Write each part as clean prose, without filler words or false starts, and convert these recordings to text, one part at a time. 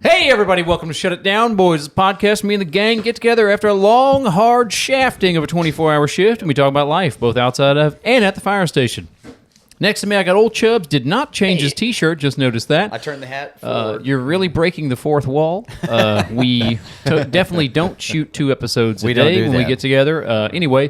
Hey everybody, welcome to Shutitdownboys, podcast. Me and the gang get together after a long, hard shafting of a 24-hour shift, and we talk about life, both outside of and at the fire station. Next to me, I got Old Chubbs. Did not change his t-shirt, just noticed that. I turned the hat forward. You're really breaking the fourth wall. We definitely don't shoot 2 episodes a day when we get together. Anyway,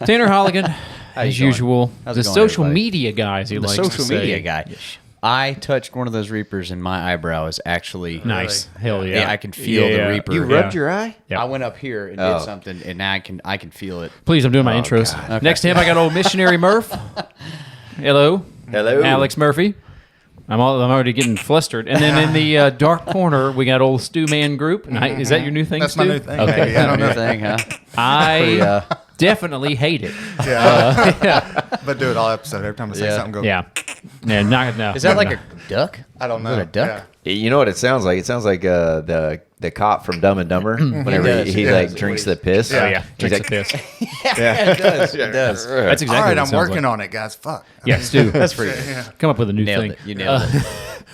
Tanner Holligan, as usual, the social media guy, as he likes to say. The social media guy. Yes. I touched one of those reapers, and my eyebrow is actually nice. Hell yeah! I can feel the reaper. You rubbed your eye? Yeah. I went up here and did something, and now I can feel it. Please, I'm doing my intros. Okay. Next to him, I got old missionary Murph. Hello, Alex Murphy. I'm already getting flustered. And then in the dark corner, we got old Stew Man Group. Is that your new thing, That's Stu? my new thing. Okay, I don't know. New thing, huh? I definitely hate it. But do it all episode. Every time I say something, go. Yeah. No. Is that like a duck? I don't know. Is that a duck? Yeah. You know what it sounds like? It sounds like the cop from Dumb and Dumber. Whenever he like drinks the piss. Oh, yeah. He's Drinks like, the piss. It does. It does. That's exactly All right, what it I'm sounds working like. on it, guys. Fuck. Yeah, Stu. That's pretty good. Come up with a new Nailed thing. it. You nailed it.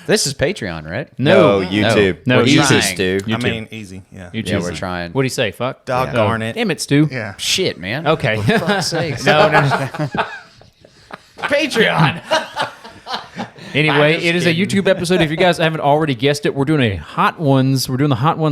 This is Patreon, right? No, YouTube. No, What do you YouTube. say, Stu? I mean, easy. Yeah. YouTube. Yeah, we're trying. What'd he say? Fuck? Doggone it. Damn it, Stu. Yeah. Shit, man. Okay. For fuck's sakes. No. Patreon. Anyway, it is a YouTube episode. If you guys haven't already guessed it, we're doing the Hot Ones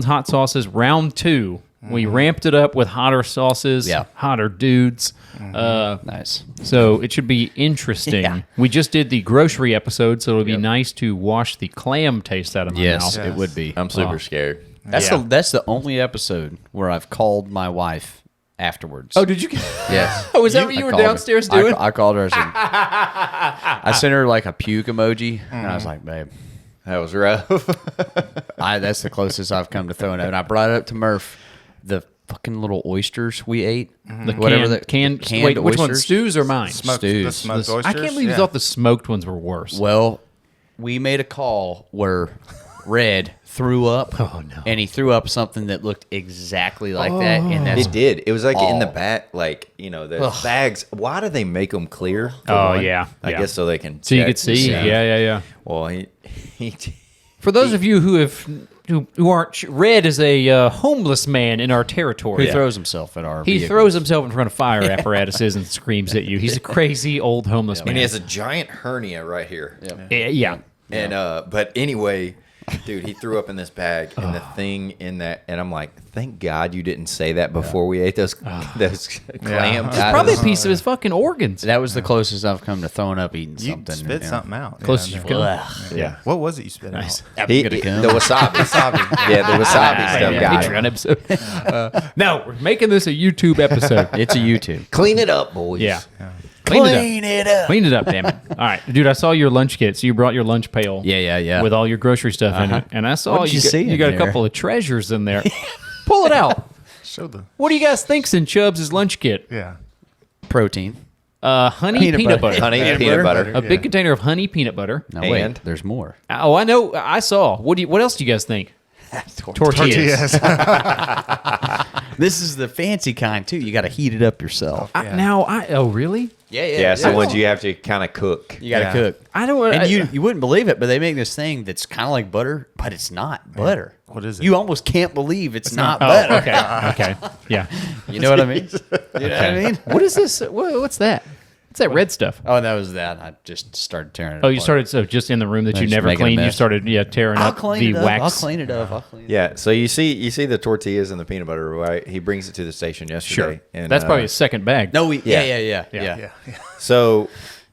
hot sauces round 2. We ramped it up with hotter sauces, hotter dudes. Nice. So it should be interesting. Yeah. We just did the grocery episode, so it would be nice to wash the clam taste out of my mouth. Yes, it would be. I'm super scared. That's the only episode where I've called my wife afterwards. Oh, did you? Yes. Oh, was that what you were downstairs doing? I called her. I sent her like a puke emoji, and I was like, "Babe, That was rough. that's the closest I've come to throwing up." And I brought it up to Murph, the fucking little oysters we ate, The canned wait, which one? oysters. Stews or mine? Smoked, Stews. the smoked oysters. I can't believe you thought the smoked ones were worse. Well, we made a call where Red threw up. Oh, no. And he threw up something that looked exactly like that, and that's It did. It was like in the all. back, like, the bags. Why do they make them clear? for Oh, one? yeah. I guess so they can So you check could see. and Yeah. Well, he For those of you who aren't, Red is a homeless man in our territory. He throws himself at our He vehicle. throws himself in front of fire apparatuses and screams at you. He's a crazy old homeless man. and he has a giant hernia right here. Yeah. And but anyway, dude, he threw up in this bag, and the thing in that, and I'm like, thank God you didn't say that before we ate those clams. Probably a piece of his fucking organs. That was the closest I've come to throwing up eating You something. spit something out. Closest Yeah, you've come. Yeah. What was it you spit Nice. out? The Gonna come. wasabi. Yeah, the wasabi stuff got it. Patreon episode. No, we're making this a YouTube episode. It's a YouTube. Clean it up, boys. Yeah. Clean it up. Clean it up, damn it. All right, dude, I saw your lunch kit. So you brought your lunch pail. Yeah. With all your grocery stuff in it. And I saw What'd you see you in got a there? couple of treasures in there. Pull it out. Show the. What do you guys think's in Chubbs' lunch kit? Yeah. Protein. Honey peanut butter. Honey and peanut butter. A big container of honey peanut butter. No, wait. And? There's more. Oh, I know. I saw. What else do you guys think? Tortillas. This is the fancy kind, too. You got to heat it up yourself. Oh, really? Yeah, so ones you have to kind of cook. You got to cook. I don't. And you wouldn't believe it, but they make this thing that's kind of like butter, but it's not butter. What is it? You almost can't believe it's not Oh, butter. okay. Yeah. You know what I mean? You know what I mean? What is this? What's that? What's that red stuff? Oh, that was that. I just started tearing it Oh, you apart. started so just in the room that you Just never making a cleaned. You mess. started tearing I'll up clean the it up. wax. I'll clean it up. Yeah, so you see the tortillas and the peanut butter, right? He brings it to the station yesterday. Sure. And, That's probably his second bag. No, Yeah. yeah. Yeah. So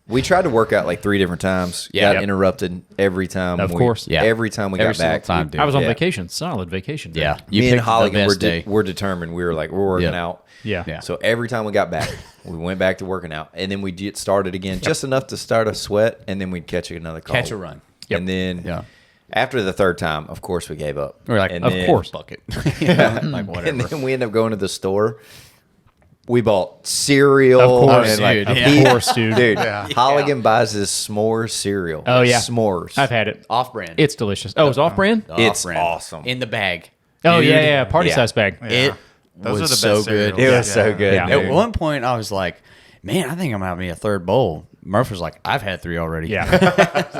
We tried to work out like 3 different times. Yeah. Got interrupted every time. Of course. Yeah. Every time we Every got back. single time, dude. I was on Yeah. vacation. Solid vacation. Yeah. Me and picked the Holligan best day. were determined. We were like, we're working Yep. out. Yeah. Yeah. So every time we got back, we went back to working out. And then we did started again, just enough to start a sweat, and then we'd catch another call. Catch a run. And then Yeah. after the 3rd time, of course, we gave up. We're like, and of then- course. Bucket. Yeah. Like, And whatever. then we ended up going to the store. We bought cereal. Of course, and like, dude. Of Yeah. course, dude. Dude, Yeah. Holligan buys this s'mores cereal. Oh, yeah. S'mores. I've had it. Off-brand. It's delicious. Oh, it's off-brand? It's Off-brand. awesome. In the bag. Oh, Dude. yeah. Party Yeah. size bag. It Those was are the so best good. cereals. It was so good. Yeah. dude. At one point, I was like, man, I think I'm having a 3rd bowl. Murph was like, I've had 3 already. Yeah.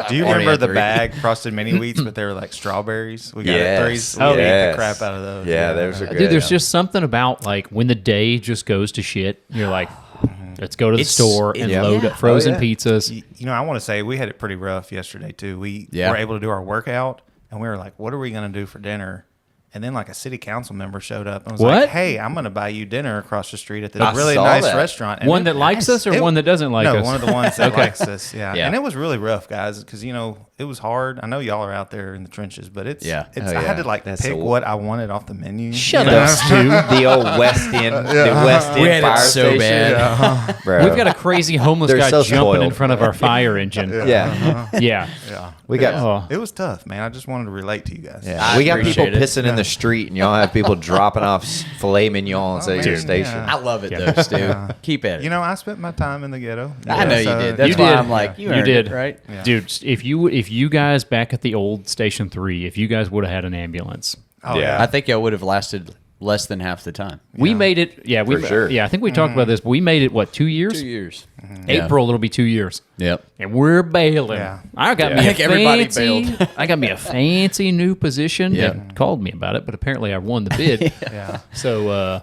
Do you Already remember had the 3. bag frosted mini wheats, but they were like strawberries? We got Yes. 3s. We ate yes. the crap out of those. Yeah, those are good. Dude, there's just something about like when the day just goes to shit. You're like, let's go to the It's- store and yeah. load Yeah. up frozen Oh, yeah. pizzas. You know, I want to say we had it pretty rough yesterday too. We Yeah. were able to do our workout, and we were like, "What are we going to do for dinner?" And then like a city council member showed up and was What? like, "Hey, I'm going to buy you dinner across the street at this I really saw nice that. restaurant." And One it- that likes us or it- one that doesn't like no, us? one of the ones that likes us. Yeah. Yeah. And it was really rough, guys, because you know it was hard. I know y'all are out there in the trenches, but it's Yeah. It's Oh, I yeah. had to like That's pick the- what I wanted off the menu. Shut you know? up, Stu. the old West End, the West End We had it fire so station. bad. Bro. We've got a crazy homeless They're guy so jumping in spoiled. front of our fire engine. yeah. Yeah. Yeah. We got Oh. It was tough, man. I just wanted to relate to you guys. yeah. I we got people appreciate it. pissing in the street, and y'all have people dropping off filet mignon at your man, station. yeah. I love it, Yeah. though, Stu. Keep at it. You know, I spent my time in the ghetto. I know you so- did. That's You why did. I'm like, you You earned did. it, right? Dude, if you guys back at the old Station 3, if you guys would have had an ambulance, Oh, Yeah. I think y'all would have lasted less than half the time. we made it. Yeah, we For sure. Yeah, I think we talked about this, but we made it. What, 2 years? 2 years. April, it'll be 2 years. Yep. And we're bailing. Yeah. I got Yeah. me I a think everybody fancy. bailed. I got me a fancy new position. Yeah. They called me about it, but apparently I won the bid. Yeah. So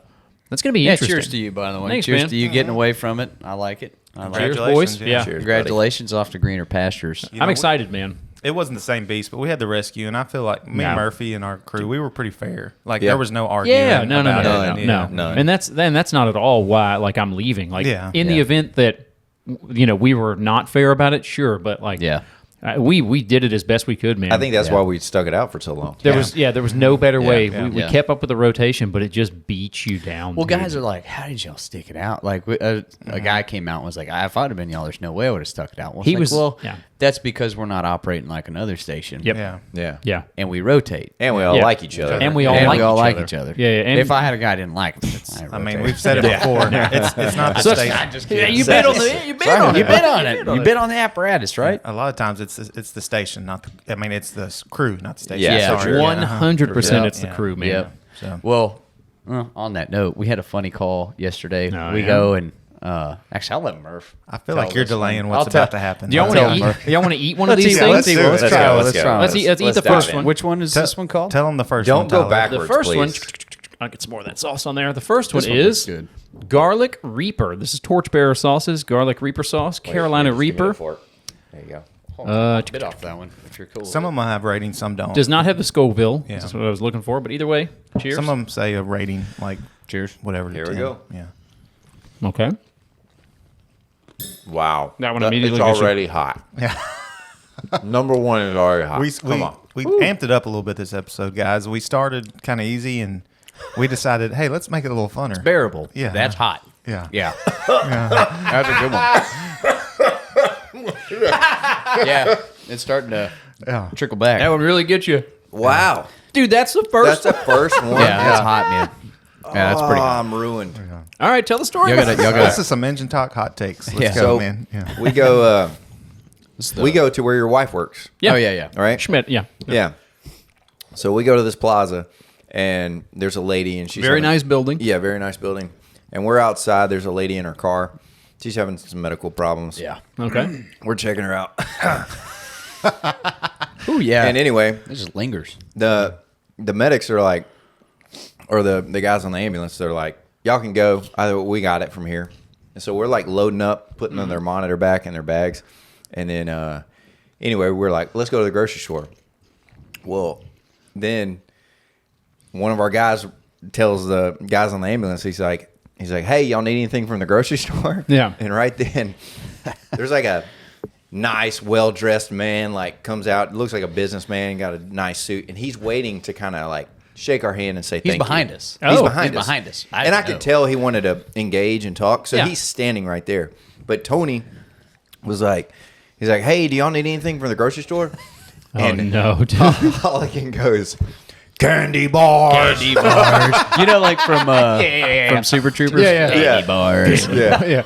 that's gonna be Yeah, interesting. cheers to you, by the way. Thanks, cheers man. to you getting away from it. I like it. I like Cheers, it. boys. Congratulations, Yeah, yeah. Cheers, buddy. Congratulations off to greener pastures. You know, I'm excited, man. It wasn't the same beast, but we had the rescue, and I feel like me No. and Murphy and our crew, we were pretty fair. Like Yeah. there was no arguing. Yeah, no, about it. no. Yeah. None. And that's not at all why like I'm leaving. Like Yeah. in the Yeah. event that we were not fair about it, sure, but like Yeah. we did it as best we could, man. I think that's Yeah. why we stuck it out for so long. there was no better way. yeah, We yeah. kept up with the rotation, but it just beats you down. Well, dude. guys are like, how did y'all stick it out? Like, a guy came out and was like, if I'd have been y'all, there's no way I would have stuck it out. Well, it's He like, was- well, yeah. that's because we're not operating like another station. Yep. Yeah. Yeah. Yeah. And we rotate. And we all Yeah. like each other. And we all And like we all each like other. each other. Yeah, yeah, and- if I had a guy I didn't like, I mean, we've said it before. It's not the Such- station. Yeah, you bid on the you bid Sorry, on you it. bid on it. You bid on the apparatus, right? A lot of times it's the station, not the. I mean, it's the crew, not the station. Yeah, for Sorry. sure. 100% Yeah. it's the crew, man. Yep. So Well, on that note, we had a funny call yesterday. Oh, we yeah? go and actually, I'll let Murph. I feel tell like you're this one. delaying I'll what's tell- about to happen. Do y'all I'll want tell to them. eat? Y'all want to eat one of Let's these eat. things? Let's eat. Let's Let's try go, one. let's Let's go. try one. Let's eat the dive first in. one. Which one is this one called? Tell them the first Don't one. go Tyler. backwards. The first one, please. I'll get some more of that sauce on there. The first one This one is looks good. garlic reaper. This is torchbearer sauces, garlic reaper sauce, Carolina Reaper. There you go. Bit off that one. If you're cool. Some of them have ratings, some don't. Does not have the Scoville. Yeah. That's what I was looking for. But either way, cheers. Some of them say a rating like Cheers. whatever. to Here we 10. go. Yeah. Okay. Wow. That one immediately It's gets you- already hot. Yeah. Number one is already hot. Come on. We amped it up a little bit this episode, guys. We started kind of easy, and we decided, hey, let's make it a little funner. Bearable. Yeah. That's hot. Yeah. Yeah. That's a good one. Yeah. It's starting to Yeah. trickle back. That would really get you. Wow. Dude, that's the first That's the first one. Yeah, that's hot, man. Yeah, that's pretty Oh, hot. I'm ruined. All right, tell the story. Y'all This got is some engine talk hot takes. Let's Yeah. go, So- man. Yeah. We go. the- We go to where your wife works. Yeah. Oh, yeah. All right. Schmidt, yeah. Yeah. So we go to this plaza, and there's a lady, and she's Very having- nice building. Yeah, very nice building. And we're outside. There's a lady in her car. She's having some medical problems. Yeah. Okay. We're checking her out. Oh, yeah. And anyway, it just lingers. the medics are like, or the guys on the ambulance, they're like, y'all can go. We got it from here. And so we're like loading up, putting on their monitor back in their bags. And then, anyway, we're like, let's go to the grocery store. Well, then one of our guys tells the guys on the ambulance, he's like, hey, y'all need anything from the grocery store? Yeah. And right then, there's like a nice, well-dressed man, like comes out, looks like a businessman, got a nice suit, and he's waiting to kind of like shake our hand and say He's thank behind you. us. He's Oh. behind He's us. behind us. And I could tell he wanted to engage and talk, so Yeah. he's standing right there. But Tony was like, he's like, hey, do y'all need anything from the grocery store? Oh no, dude. Holligan goes, candy bars. Candy bars. You know, like from from Super Troopers. Yeah, yeah. Candy Yeah. bars. Yeah. yeah.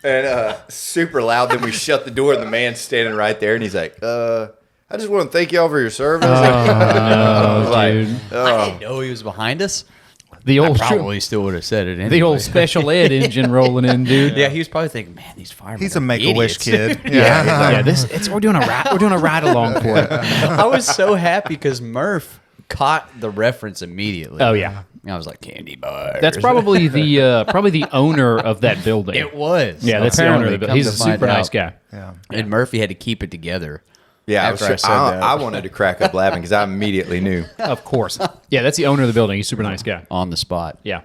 And super loud. Then we shut the door, and the man's standing right there, and he's like, I just want to thank y'all for your service. I was like, dude. I didn't know he was behind us. The old Probably still would have said it anyway. the old special ed engine rolling in, dude. Yeah, he was probably thinking, man, these firemen. He's a are Make-A-Wish idiots." kid. Yeah, we're doing a ride along for it. I was so happy because Murph caught the reference immediately. Oh yeah. I was like, candy bars. That's probably the owner of that building. It was. Yeah, that's the owner of the building. He's a super nice guy. Yeah. And Murphy had to keep it together. yeah, After I said that. I wanted to crack up laughing because I immediately knew. Of course. Yeah, that's the owner of the building. He's a super nice guy. On the spot. Yeah.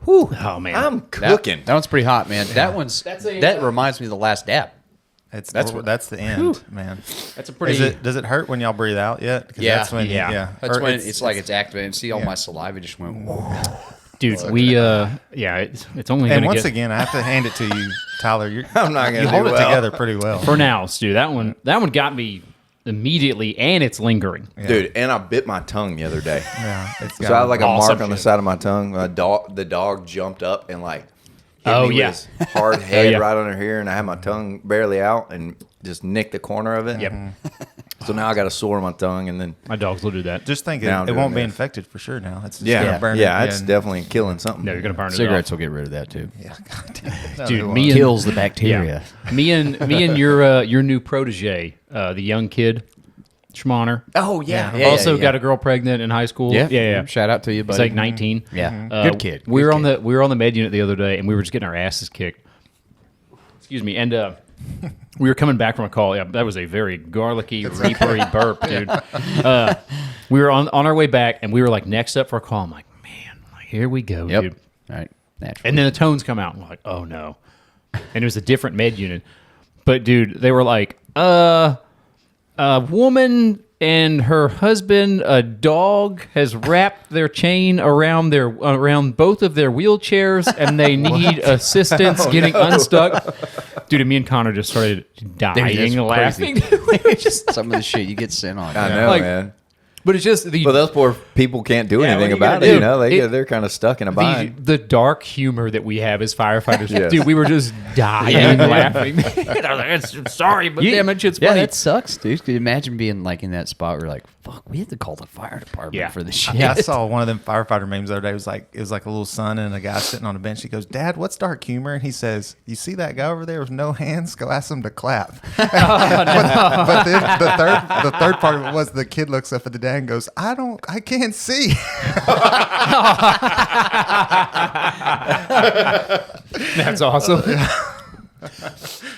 Whew. Oh man. I'm That- cooking. That one's pretty hot, man. That one's That's a, that reminds me of the last dap. That's the end, man. That's a pretty. Does it hurt when y'all breathe out yet? 'Cause Yeah. that's when, Yeah. That's Or when it's like it's activated. See, all my saliva just went. Dude, it's only And gonna once get again, I have to hand it to you, Tyler. I'm not You gonna hold do it well. together pretty well. for now, Stu. That one got me immediately, and it's lingering. Dude, and I bit my tongue the other day. Yeah, it's So I had like a Awesome mark on the shit. side of my tongue. The dog jumped up and like hit Oh, me yeah. with his hard head yeah. right under here, and I had my tongue barely out and just nicked the corner of it. Yep. So now I got a sore on my tongue, and then My dogs will do that. Just think Now I'm it doing won't be this. infected for sure now. It's just yeah, gonna burn yeah, it. it's definitely killing something. No, you're gonna burn it Cigarettes off. will get rid of that too. Yeah, God Dude, damn. me and Kills the bacteria. me and your new protege, the young kid, Schmoner. Oh yeah. Also got a girl pregnant in high school. Yeah. Shout out to you, buddy. He's like 19. Yeah. Good kid. We Good were on kid. the med unit the other day, and we were just getting our asses kicked. Excuse me, and we were coming back from a call. Yeah, that was a very garlicky, reapery burp, dude. We were on our way back, and we were like next up for a call. I'm like, man, here we go, Yep. dude. All right. Naturally. And then the tones come out. And we're like, oh no. And it was a different med unit. But dude, they were like, a woman and her husband, a dog, has wrapped their chain around both of their wheelchairs, and they need assistance getting unstuck. Dude, and me and Connor just started dying that's laughing. Some of the shit you get sent on. I know, Like, man. But it's just the But those poor people can't do Yeah, anything what are you about gonna it. do? You know, they're kind of stuck in a bind. the dark humor that we have as firefighters. Yes. Dude, we were just dying laughing. And I was like, I'm sorry, but damn it, shit's Yeah, funny. that sucks, dude. Could you imagine being like in that spot where you're like, fuck, we have to call the fire department Yeah. for this shit. Yeah, I saw one of them firefighter memes the other day. It was like a little son and a guy sitting on a bench. He goes, "Dad, what's dark humor?" And he says, "You see that guy over there with no hands? Go ask him to clap." But then the third part of it was the kid looks up at the dad and goes, I can't see." That's awesome.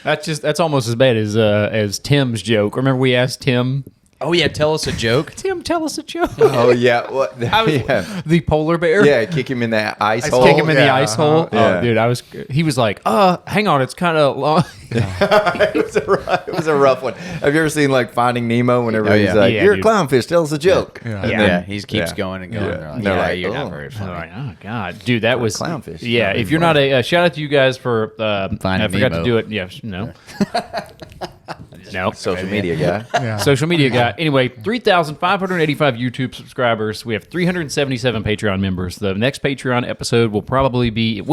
That's almost as bad as Tim's joke. Remember we asked Tim, Oh yeah, tell us a joke. Tim, tell us a joke. Oh yeah, what? Yeah. The polar bear. Yeah, kick him in that ice hole. Kick him in the Yeah, ice hole. Yeah. Oh, dude, he was like, hang on, it's kind of long. It was a rough one. Have you ever seen like Finding Nemo? Whenever Oh, he's yeah. like, Yeah, "You're dude. a clownfish, tell us a joke." Yeah. And Yeah. then- Yeah, he keeps yeah. going and going. Yeah. They're like, They're yeah, like, you're oh. not very All funny. right, oh god, dude, that was clownfish. Yeah, Not if you're not a shout out to you guys for Finding I forgot Nemo. to do it. Yeah, no, no. Social media guy. Yeah. Social media guy. Anyway, 3,585 YouTube subscribers. We have 377 Patreon members. The next Patreon episode will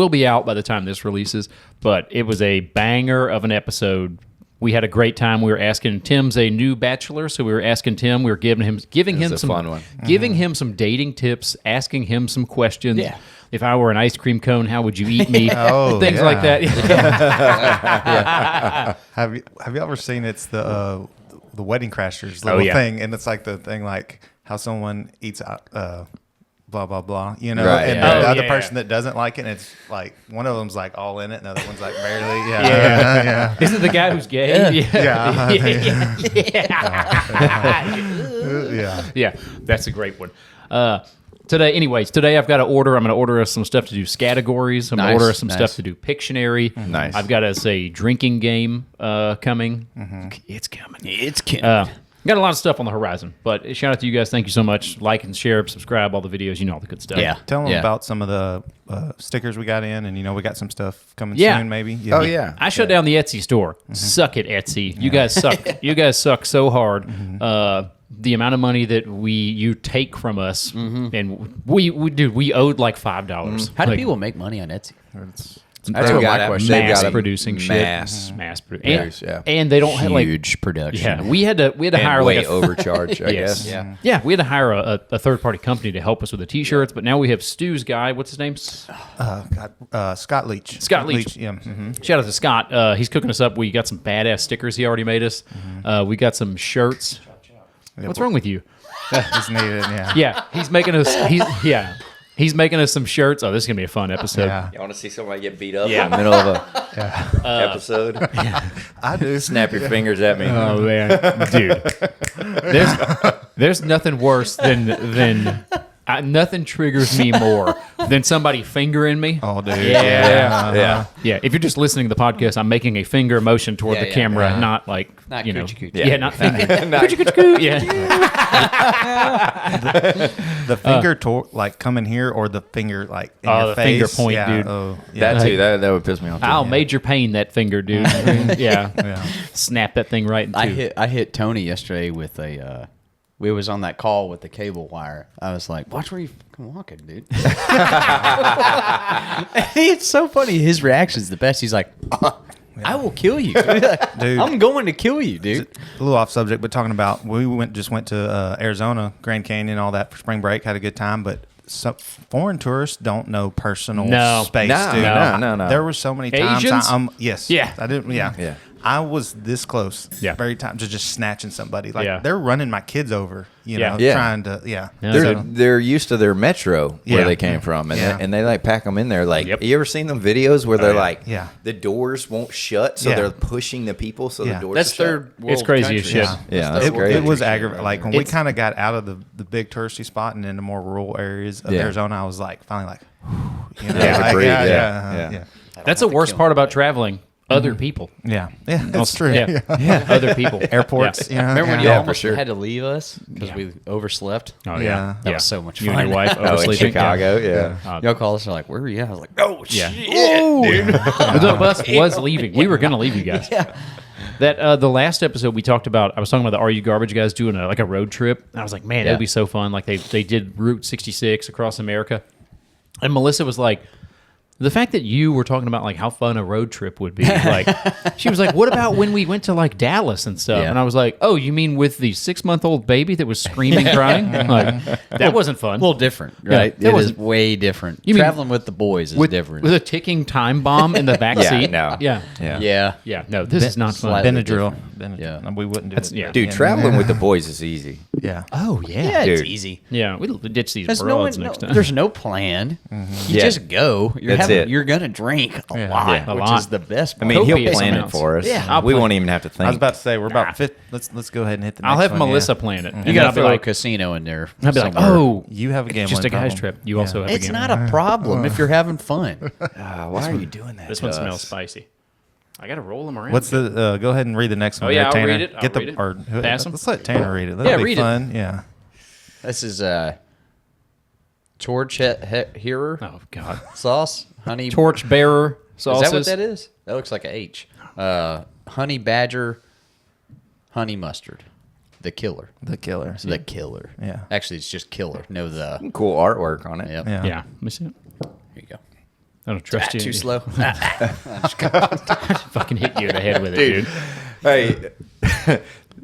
be out by the time this releases, but it was a banger of an episode. We had a great time. We were asking Tim's a new bachelor, so we were asking Tim. We were giving him was a some fun one. giving him some dating tips, asking him some questions. Yeah. If I were an ice cream cone, how would you eat me? Oh, Things yeah. like that. Have you ever seen the Wedding Crashers Oh, little yeah. thing, and it's like the thing like how someone eats blah blah blah, you know, Right, and yeah. the Oh, other yeah, person yeah. that doesn't like it, and it's like one of them's like all in it, and the other one's like barely. Yeah, Yeah. yeah. Isn't it the guy who's gay? Yeah. yeah. Yeah. Yeah, that's a great one. Today I've got to order. I'm going to order us some stuff to do categories. I'm going to Nice, order us some nice. stuff to do Pictionary. Nice. I've got us a drinking game coming. It's coming. It's kidding. Got a lot of stuff on the horizon. But shout out to you guys. Thank you so much. Like and share, subscribe, all the videos. You know all the good stuff. Yeah. Tell them Yeah. about some of the stickers we got in, and we got some stuff coming Yeah. soon, maybe. Oh yeah. I shut down the Etsy store. Suck it, Etsy. You guys suck. You guys suck so hard. The amount of money that you take from us, and we owed like $5. How do Like, people make money on Etsy? That's what what my my question question. mass producing shit. Mass producing. And they don't have like Huge production. yeah. We had to And hire way like a overcharge, I Yes. guess. Yeah. we had to hire a third party company to help us with the t-shirts, but now we have Stu's guy. What's his name? Scott Leach. Scott Leach. Yeah. Shout out to Scott. He's cooking us up. We got some badass stickers he already made us. We got some shirts. What's wrong with you? It's needed. Yeah. Yeah, he's making us. He's making us some shirts. Oh, this is gonna be a fun episode. Yeah. You want to see somebody get beat up Yeah. in the middle of a episode? I do. Snap your fingers at me. Oh man, dude, there's nothing worse than nothing triggers me more than somebody fingering me. Oh, dude. Yeah. Yeah. Yeah, if you're just listening to the podcast, I'm making a finger motion toward Yeah, the yeah. camera, Yeah. not like Not you know, coochie coochie. yeah, not finger. Coochie coochie coo. Yeah, The finger like coming here, or the finger like in Oh, your the face. finger point, yeah. dude. Oh, yeah. That too. That would piss me off. Too. I'll major pain that finger, dude. Yeah, Yeah. snap that thing right in two. I hit Tony yesterday with a. We was on that call with the cable wire. I was like, "Watch where you fucking walking, dude." It's so funny. His reaction's the best. He's like, "I will kill you, Dude. I'm going to kill you, dude." A little off subject, but talking about we just went to Arizona, Grand Canyon, all that for spring break. Had a good time, but some foreign tourists don't know personal No. space. No, dude. no. There were so many times. Asians? Yes. Yeah. I didn't. Yeah. Yeah. I was this close. Yeah. Very time to just snatching somebody. Like Yeah. they're running my kids over. You Yeah. know, Yeah. trying to. Yeah. Yeah. They're used to their metro where Yeah. they came from, and Yeah. they like pack them in there. Like, Yep. you ever seen them videos where they're yeah. like, Yeah. the doors won't shut, so Yeah. they're pushing the people so Yeah. the doors. That's are shut? third world. It's crazy as country. shit. Yeah, That's that's third world great. It was country. aggravating. Like when we It's- kind of got out of the big touristy spot and into more rural areas of Yeah. Arizona, I was like finally like, you know, Yeah, to like, breathe, yeah, yeah. yeah. That's the worst part about traveling. Other people. Yeah, that's true. Yeah. Other people. Airports, Yeah. you know, Remember when you Yeah, for almost sure. had to leave us because we overslept? Oh Yeah. yeah. That was so much You and fun. your wife Oh, in oversleeping. Chicago, yeah. Y'all called us and like, "Where are you?" I was like, "Oh Yeah. shit, dude!" The bus was leaving. We were going to leave you guys. That the last episode we talked about, I was talking about the Are You Garbage guys doing a road trip. And I was like, man, Yeah. that'd be so fun. Like they did Route 66 across America. And Melissa was like, the fact that you were talking about like how fun a road trip would be, like she was like, what about when we went to like Dallas and stuff? Yeah. And I was like, oh, you mean with the 6-month-old baby that was screaming, crying? Like that wasn't fun. A little different, right? that It is wasn't- way different. You mean- Traveling with the boys is different. with a ticking time bomb in the back Yeah, seat. no. Yeah. Yeah. yeah, No, this is not fun. slightly Benadryl. Yeah. No, we wouldn't do That's- it. yeah. Dude, traveling with the boys is easy. Yeah. Oh yeah. yeah, it's Dude. easy. Yeah, we'll ditch these There's broads no, next time. there's no plan. You Yeah. just go. That's it. You're gonna drink a Yeah. lot, Yeah. A which lot. is the best. I Part. mean, he'll Copious plan amounts. it for us. Yeah. I'll we plan- won't even have to think. I was about to say we're Nah. about fifth. Let's go ahead and hit the. I'll next have one, Melissa yeah. plan it. you And gotta I'll be throw a like, casino in there. I'll be like, somewhere. oh, You have a it's gambling just a guy's problem. trip. You also have a It's gambling. not a problem if you're having fun. Why are you doing that? This to one us? smells spicy. I gotta roll them around. What's the? Go ahead and read the next one. Oh, yeah, there, I'll Tanner. read it. I'll Get read the it. or Pass 'em? let's let Tanner read it. That'll Yeah, be read it. fun. Yeah. This is torch hearer Oh God. sauce, honey. Torch bearer Is sauces. that what that is? That looks like a H. Honey badger, honey mustard, the killer. The killer. The killer. Yeah. Actually, it's just killer. No, the. Cool artwork on it. Yep. Yeah. Yeah. Let me see it. Here you go. I don't trust you. Too slow. Fucking hit you in the head with it, dude. Hey,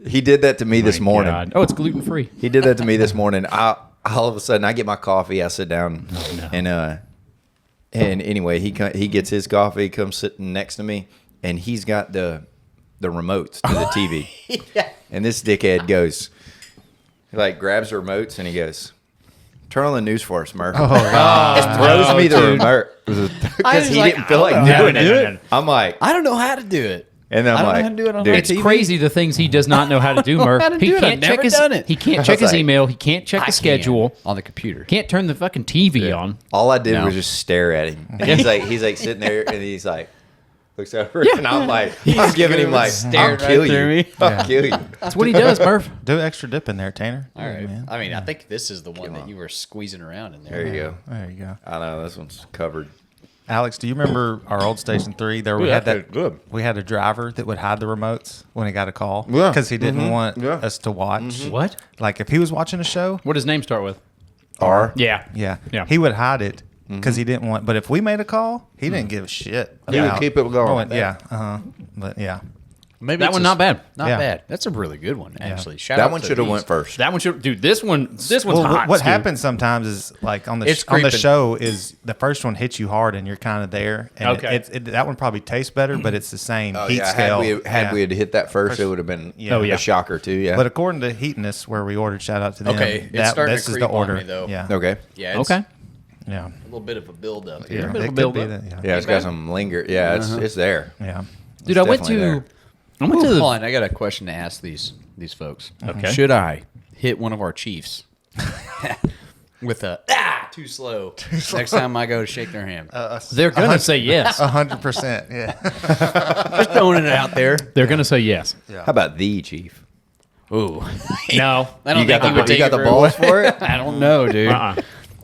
he did that to me this My morning. God. Oh, it's gluten free. He did that to me this morning. All of a sudden, I get my coffee. I sit down, and anyway, he gets his coffee, comes sitting next to me, and he's got the remotes to the TV. Yeah. And this dickhead goes, he like grabs the remotes and he goes, "Turn on the news for us, Murph." Just throws me the remote I because was he like, didn't feel like I don't know how doing to it. do it. I'm like, I don't know how to do it. And then I'm I don't know like, how to do it on dude, my It's TV. crazy the things he does not know how to do, Murph. how to He do it. can't I've check never his done it. he can't check his like- email. He can't check the schedule. on the computer. Can't turn the fucking TV on. all I did No. was just stare at him. And he's like sitting there, and he's like, looks over, and I'm like, I'm giving him like, I'll staring kill right through you. me. I'll kill you. That's what he does, Murph. Do extra dip in there, Tanner. All right. Man. I mean, I think this is the one that you were squeezing around in there. There you go. There you go. I know this one's covered. Alex, do you remember our old Station 3? There we Ooh, had that that. tastes good. We had a driver that would hide the remotes when he got a call Yeah. because he didn't want Yeah. us to watch. What? Like if he was watching a show, What does his name start with? R. Yeah. yeah, he would hide it because he didn't want. But if we made a call, he didn't give a shit. He would about keep it going. Yeah, But yeah, Maybe That it's one a- not bad. Not Yeah. bad. That's a really good one, actually. Shout That out one to should have these. went first. That one should, dude. This one's well, hot. what dude. happens sometimes is like on the It's on the creeping. show is the first one hits you hard and you're kind of there. And Okay. that one probably tastes better, but it's the same Oh, heat yeah, scale. had we had hit that first, it would have been Oh, yeah. a shocker too. Yeah. But according to Heatiness, where we ordered, shout out to them. Okay, it's starting this to is creep the on order. me, though. Yeah. okay. Yeah, it's Okay. Yeah. a little bit of a build-up Yeah. here. bit of a It could build be up. that, yeah. Yeah, it's got some linger. Yeah, it's there. Yeah. Dude, It's I went definitely to. there. I went to the. Hold on, I got a question to ask these folks. Okay. Should I hit one of our chiefs with a too slow next time I go to shake their hand? They're gonna say yes. 100%. Yeah. Just throwing it out there. They're gonna say yes. How about the chief? Ooh, No. I don't You got think he would the, take you got it the very balls well. for it? I don't know, dude. Uh-uh.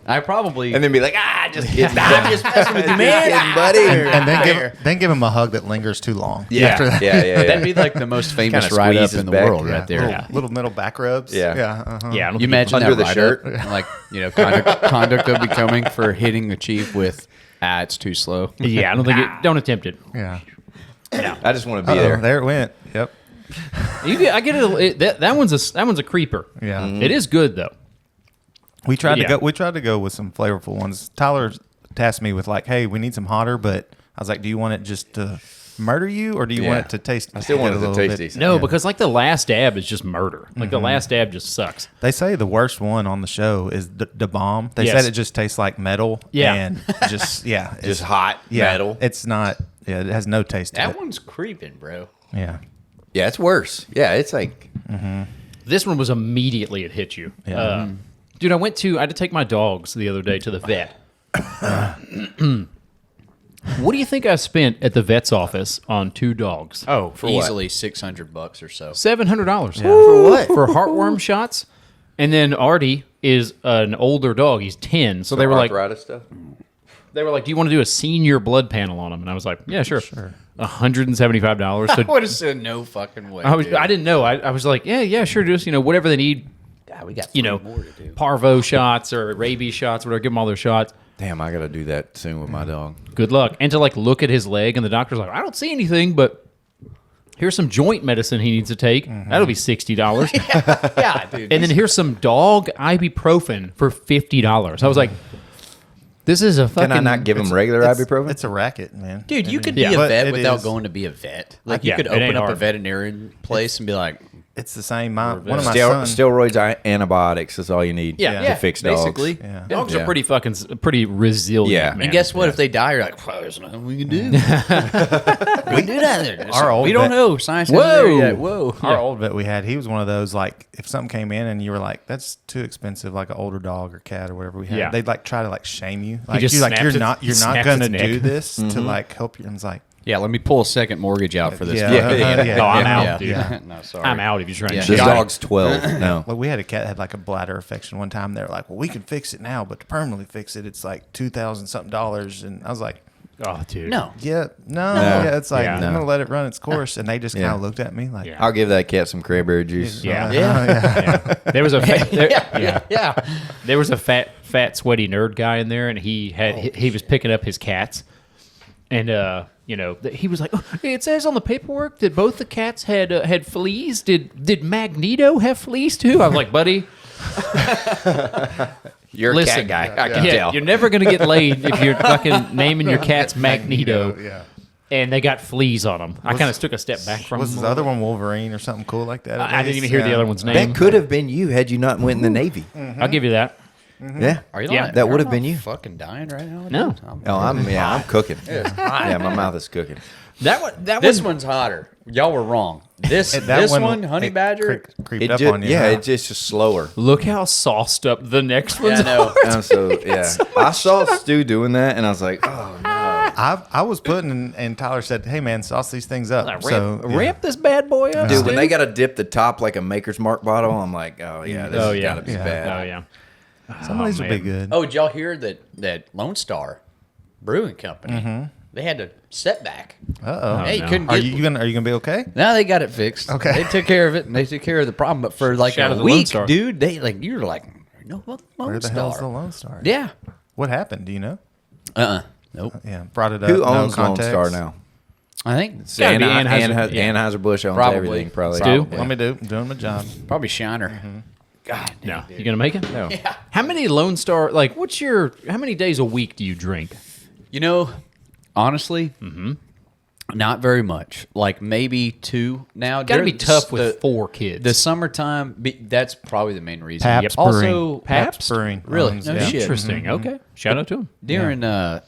I probably. And then be like, just kidding. I'm just messing with you, man. buddy. And then give him a hug that lingers too long. Yeah, After that. yeah. That'd be like the most famous Kinda ride up squeeze in the his back. world Yeah. right there. Little middle back rubs. Yeah. Yeah. Uh-huh. Yeah. I don't You think imagine Under that the ride shirt. up, like conduct they'll be coming for hitting the chief with it's too slow. Yeah, I don't think it. Don't attempt it. Yeah. I just want to be Uh-oh, there. there it went. Yep. I get it. That one's a creeper. Yeah. It is good though. We tried Yeah. to go with some flavorful ones. Tyler tasked me with like, hey, we need some hotter, but I was like, do you want it just to murder you or do you want it to taste? I still want it a to little taste bit? decent. No, because like the last dab is just murder. Like the last dab just sucks. They say the worst one on the show is the bomb. They Yes. said it just tastes like metal. Yeah. And just Just hot metal. It's not. Yeah, it has no taste to That it. one's creeping, bro. Yeah. Yeah, it's worse. Yeah, it's like This one was immediately it hit you. Yeah. Dude, I had to take my dogs the other day to the vet. What do you think I spent at the vet's office on 2 dogs? Oh, For what? easily $600 or so. $700 for what? for heartworm shots. And then Artie is an older dog. He's 10. So they were like, arthritis stuff. do you want to do a senior blood panel on him? And I was like, yeah, sure. $175. I So would have said no fucking way. I dude. didn't know. I was like, yeah, sure. Just, whatever they need, God, we got more to do. parvo shots or rabies shots, whatever. Give them all their shots. Damn, I got to do that soon with my dog. Good luck. And to like look at his leg, and the doctor's like, I don't see anything, but here's some joint medicine he needs to take. That'll be $60. Yeah, dude. And then here's some dog ibuprofen for $50. I was like, this is a fucking. Can I not give him regular ibuprofen? It's a racket, man. Dude, you could Yeah. be a But vet it without is- going to be a vet. Like, Yeah, you could it ain't open up a hard. veterinarian place and be like, It's the same. One of my sons. Steroids, antibiotics is all you need to fix dogs. basically. Yeah. Dogs Yeah. are pretty resilient. Yeah. man. And guess what? If they die, you're like, well, there's nothing we can do. we do that. Our old we don't vet- know. Science hasn't there yet. Whoa. Our old vet we had, he was one of those like if something came in and you were like, that's too expensive, like an older dog or cat or whatever we had, Yeah. they'd like try to like shame you. Like just you're like snapped you're its- not snapped gonna its neck. do this to like help you. And it's like Yeah, let me pull a second mortgage out for this. Yeah. fucking Yeah. thing. Yeah. No, I'm Yeah. out, Yeah. dude. Yeah. No, sorry. I'm out if you're trying Yeah. to This shit. dog's 12. No. Well, we had a cat that had like a bladder infection one time. They were like, well, we can fix it now, but to permanently fix it, it's like $2,000 something. And I was like, Oh, dude. No. yeah, yeah. It's like Yeah. I'm gonna let it run its course, and they just kind Yeah. of looked at me like, Yeah. I'll give that cat some cranberry juice. Yeah. Yeah. There was a Yeah. there was a fat, sweaty nerd guy in there, and he was picking up his cats, and he was like, oh, it says on the paperwork that both the cats had fleas. Did Magneto have fleas too? I was like, buddy, You're a listen, cat guy. I can tell. you're never gonna get laid if you're fucking naming your cats Magneto. yeah. And they got fleas on them. I kind of took a step back from Was them. the other one Wolverine or something cool like that? I didn't even hear the other one's name. That could have been you had you not went in the Navy. I'll give you that. Yeah. Are you Yeah. not, That would you're have been not you. fucking dying right now? No. dude? Oh, I'm cooking. Yeah, my mouth is cooking. That one. This one's hotter. Y'all were wrong. This one, honey badger. creeped up on you. Yeah, huh? it's just slower. Look how sauced up the next one's. Yeah, I know. And so yeah, I saw Stu doing that, and I was like, oh no. I was putting, and Tyler said, "Hey man, sauce these things up." Ramp this bad boy up, Dude, Stu. when they got to dip the top like a Maker's Mark bottle, I'm like, oh yeah, this has got to be bad. Oh yeah. some of these will be man. good. Oh, did y'all hear that Lone Star Brewing Company? They had a setback. Hey, no. couldn't Are get. you gonna be okay? Now they got it fixed. Okay. They took care of it, and they took care of the problem. But for like Shout out a to Lone week, Star. dude, they like you were like, no, Lone Where the Star. hell's the Lone Star? Yeah. What happened? Do you know? Nope. Yeah, brought it up. Who no owns Lone context. Star now? I think Gotta be Anheuser- Anheuser-Busch owns Probably. everything. Probably. Stu? Let me do. I'm doing my job. probably Shiner. God, No, damn, you dude. gonna make it? No. How many Lone Star? Like, how many days a week do you drink? You know, honestly, not very much. Like maybe 2 now. Got to be During tough the- with 4 kids. The summertime, that's probably the main reason. Pabst Also, Brewing. Pabst? Brewing. Really? owns- No yeah. shit. Interesting. Okay. Shout out to him. during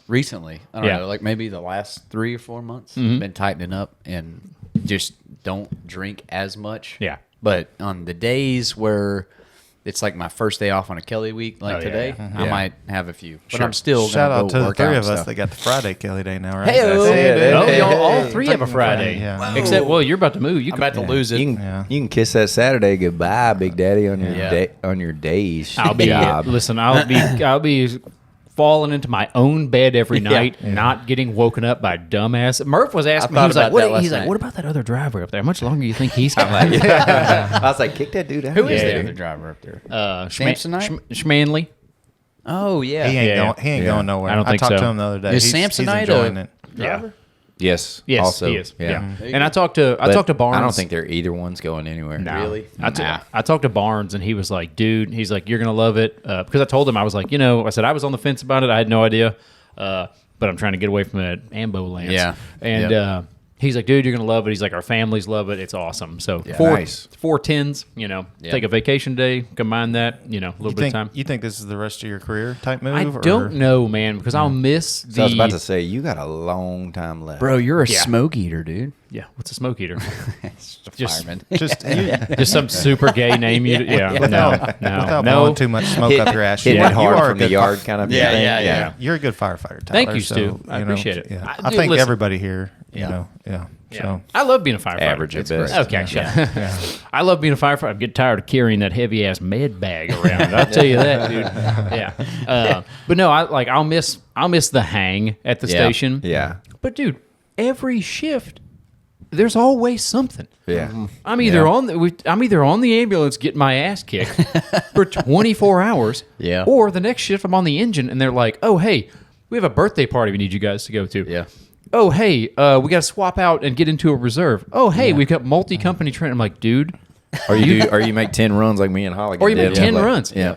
recently, I don't Yeah. know, like maybe the last 3 or 4 months, been tightening up and just don't drink as much. Yeah. But on the days where it's like my first day off on a Kelly week, like Oh, yeah, today, yeah. I might have a few. But I'm still Shout gonna out go to the work 3 out of and us stuff. that got the Friday Kelly Day now, right? Hey-o. That's it. Oh, Hey, y'all hey, all hey. 3 have a Friday. Yeah. Except, well, you're about to move. You I'm can, about to lose it. You can Yeah. you can kiss that Saturday goodbye, Big Daddy, on your Yeah. on your days. I'll be job. listen. I'll be falling into my own bed every night, not getting woken up by dumbass. Murph was asking me. thought He was like, about "What?" that last He's like, night. "What about that other driver up there? How much longer do you think he's got?" I was like, kick that dude out. Who is Yeah. the other driver up there? Samsonite, Samsonite? Schmanley. Oh yeah, He ain't Yeah. going. He ain't Yeah. going nowhere. I don't think talked so. to him the other day. Is He's Samsonite enjoying a it. driver? Yes. Yes, Also, he is. Yeah. There you And go. I talked to But Barnes. I don't think they're either one's going anywhere. No. Really? I talked to Barnes, and he was like, dude, he's like, you're going to love it. Because I told him, I was like, I said, I was on the fence about it. I had no idea. But I'm trying to get away from that Ambo Lance. Yeah. And Yep. he's like, dude, you're going to love it. He's like, our families love it. It's awesome. So Nice. 4 tens, take a vacation day, combine that, a little You bit think, of time. you think this is the rest of your career type move? I don't know, man, because I'll miss the. So I was about to say, you got a long time left. Bro, you're a Yeah. smoke eater, dude. Yeah, what's a smoke eater? Just- Fireman. Just Just some super gay name. without No. blowing too much smoke up your ass. Hitting Yeah. it hard you are from a the good yard kind of Yeah, thing. yeah. You're a good firefighter, Tyler. Thank you, so, Stu. I appreciate it. Yeah. I I do think listen. everybody here, Yeah. yeah. Yeah. So I love being a firefighter. Average at best. Okay, shut up. I love being a firefighter. I get tired of carrying that heavy ass med bag around. I'll tell you that, dude. Yeah. But no, I'll miss the hang at the station. Yeah. But dude, every shift, there's always something. Yeah. I'm either on the ambulance getting my ass kicked for 24 hours. Yeah. Or the next shift I'm on the engine and they're like, "Oh, hey, we have a birthday party we need you guys to go to." Yeah. Oh, hey, we got to swap out and get into a reserve. Oh, hey, we've got multi-company training. I'm like, dude. Or you make 10 runs like me and Holligan Or you did. make 10 Like, runs. Yeah.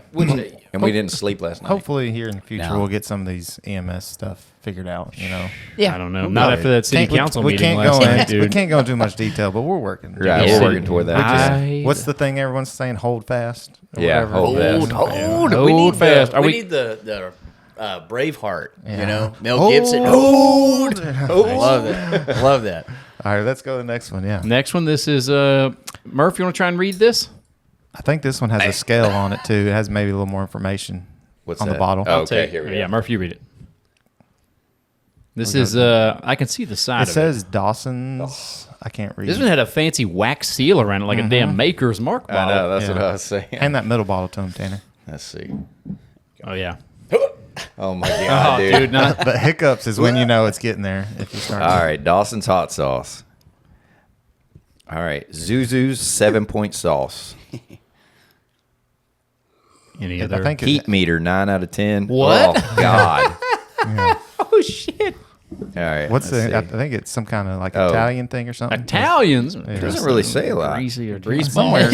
And we didn't sleep last night. hopefully here in the future No. we'll get some of these EMS stuff figured out. I don't know. Not after that city council we meeting can't last go night, in, dude. We can't go into much detail, but we're working. Right, Yeah. we're working toward that. What's the thing everyone's saying? Hold fast. Or Yeah, whatever. hold fast. Hold. Hold We need fast. Are we we- need the Braveheart. Yeah. Mel Hold. Gibson. Hold. Love that. Love that. All right, let's go to the next one. Yeah, Next one, this is Murph, you want to try and read this? I think this one has a scale on it too. It has maybe a little more information What's on that? the bottle. Oh, Take- okay, here we go. Yeah, Murph, you read it. This is, I can see the side It of says Dawson's. I can't read. This one had a fancy wax seal around it, like a damn Maker's Mark I bottle. know, that's Yeah. what I was saying. Hand that middle bottle to him, Tanner. Let's see. Oh, yeah. Oh, my God, Oh, dude. dude, not. The hiccups is when you know it's getting there. If you start. All right, Dawson's hot sauce. All right, Zuzu's 7-point sauce. Any I other? think Heat meter, 9 out of 10. What? Oh, God. Oh, shit. All right. What's let's the? I see. think it's some kind of like Oh. Italian thing or something. Italians. It doesn't really say a lot. Greasy or Grease somewhere.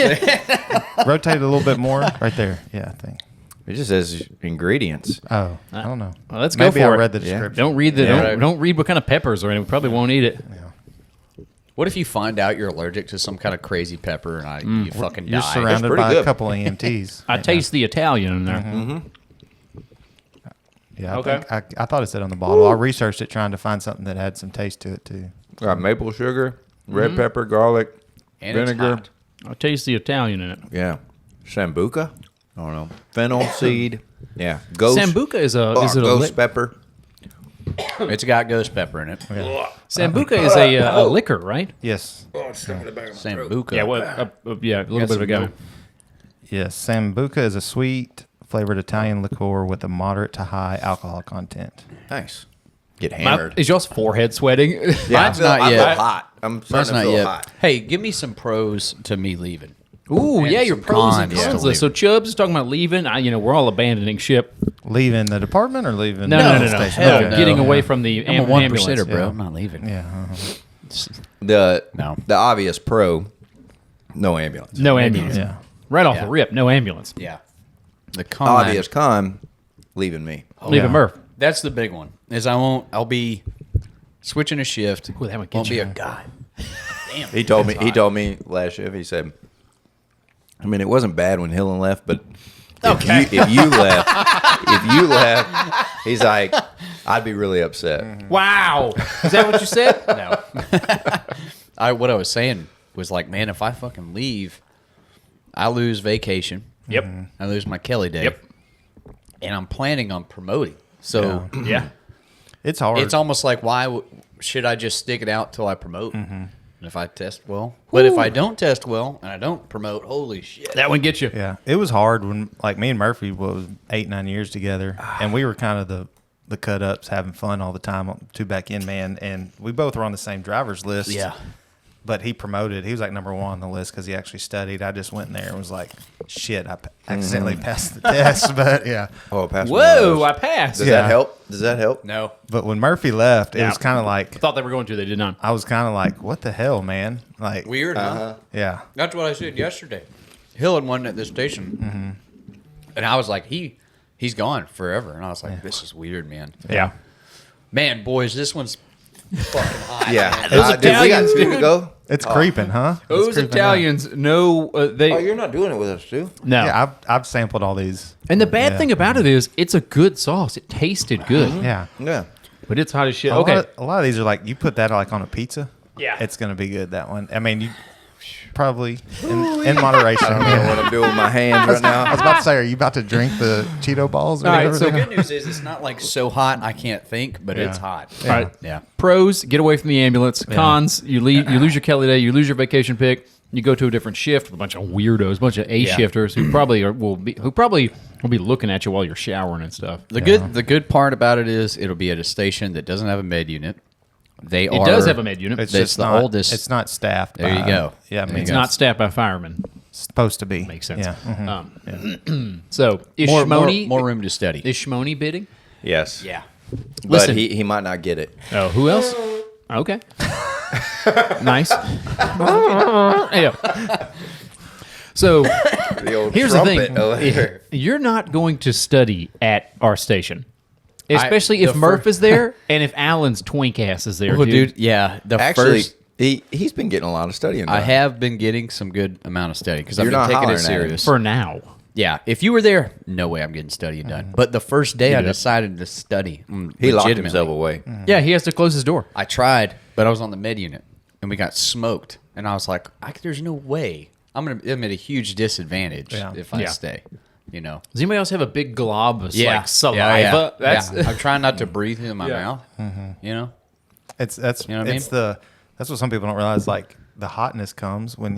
Rotate it a little bit more, right there. Yeah, I think. It just says ingredients. Oh, I don't know. Well, let's go Maybe for I it. read the Yeah. description. Don't read the Yeah. don't read what kind of peppers are in it. We probably won't eat it. What if you find out you're allergic to some kind of crazy pepper and you fucking You're die? surrounded pretty by a good. couple of EMTs. I right taste the Italian in there. now. Yeah, Okay. I thought it said on the bottle. I researched it trying to find something that had some taste to it too. Got maple sugar, red pepper, garlic, And it's vinegar. hot. I taste the Italian in it. Yeah, sambuca. I don't know. Fennel seed. Yeah, ghost. Sambuca is a ghost pepper. It's got ghost pepper in it. Sambuca is a liquor, right? Yes. Sambuca. Yeah, a little bit of a guy. Yes. Sambuca is a sweet flavored Italian liqueur with a moderate to high alcohol content. Nice. Get hammered. Is y'all's forehead sweating? Yeah, Mine's not I feel yet. hot. I'm Mine's starting to not feel yet. hot. Hey, give me some pros to me leaving. Ooh, And yeah, your some pros and cons to cons list. So leaving. Chubbs is talking about leaving. We're all abandoning ship. Leaving the department or leaving No, the no, station? hell Okay. no. Getting away from the I'm a one percenter, ambulance. bro. Yeah. I'm not leaving. Yeah. The No. obvious pro, no ambulance. No ambulance. Yeah. Right off Yeah. the rip, no ambulance. Yeah. The con. Obvious con, leaving me. Leave Yeah. it Murph. That's the big one. Is I'll be switching a shift. Ooh, that would get Won't be you. a god. Damn. He told me. That's He hot. told me last shift. He said, "I mean, it wasn't bad when Hillen left, but if you left, he's like, I'd be really upset." Wow. Is that what you said? No. What I was saying was like, man, if I fucking leave, I lose vacation. Yep. I lose my Kelly day. Yep. And I'm planning on promoting. So Yeah. It's hard. it's almost like, why should I just stick it out till I promote? And if I test well, but if I don't test well and I don't promote, holy shit. That one gets you. Yeah, it was hard when like me and Murphy was 8-9 years together, and we were kind of the cut ups, having fun all the time, two back end man, and we both were on the same driver's list. Yeah. But he promoted. He was like number one on the list because he actually studied. I just went in there and was like, shit, I accidentally passed the test. But yeah. Oh, pass. Whoa, I passed. Does Yeah. that help? Does that help? No. But when Murphy left, it Yeah. was kind of like, I thought they were going to. They did not. I was kind of like, what the hell, man? Like, Weird, huh? yeah. That's what I said yesterday. Hill had one at this station. And I was like, he's gone forever. And I was like, this is weird, man. Yeah. Man, boys, this one's fucking hot. Yeah. man. Those Dude, we got Italians, two to dude. go. It's creeping, huh? It's Those creeping Italians know they Oh, you're not doing it with us, too. no. out. Yeah, I've sampled all these. And the bad Yeah. thing about it is it's a good sauce. It tasted good. Yeah. Yeah. But it's hot as shit. A Okay. lot of these are like, you put that like on a pizza. Yeah. It's going to be good, that one. I mean, you probably in moderation. I don't know what I'm doing with my hands right I was now. about to say, are you about to drink the Cheeto balls or All right, whatever? so The good news is it's not like so hot I can't think, but it's Yeah. hot. All right. Yeah. Pros, get away from the ambulance. Cons, you lose your Kelly day, you lose your vacation pick, you go to a different shift with a bunch of weirdos, a bunch of A-shifters who probably will be looking at you while you're showering and stuff. The good part about it is it'll be at a station that doesn't have a med unit. It It does have a med unit. It's That's just the not, oldest. It's not staffed. There you by- go. Yeah, I There mean, you It's go. not staffed by firemen. supposed to be. Makes sense. Yeah. Mhm. So is more Shmoney room to study. is Shmoney bidding? Yes. Yeah. But Listen. he might not get it. Oh, who else? Okay. Nice. Yeah. So The old here's the trumpet thing: over there. you're not going to study at our station, especially if the Murph fir- is there and if Alan's twink ass is there. Well, dude. dude, yeah. The Actually, first he's been getting a lot of studying done. I have been getting some good amount of study because I've You're been not taking it hollering at him. serious. for now. Yeah, if you were there, no way I'm getting studying done. But the first day I did it. decided to study. He locked legitimately. himself away. Yeah, he has to close his door. I tried, but I was on the med unit and we got smoked. And I was like, there's no way. I'm at a huge disadvantage Yeah. if I Yeah. stay. You know? Does anybody else have a big glob of Yeah. like saliva? Yeah. That's Yeah. I'm trying not to breathe into my Yeah. mouth. You know? That's You know what I it's that's what some people don't realize. Like the hotness comes when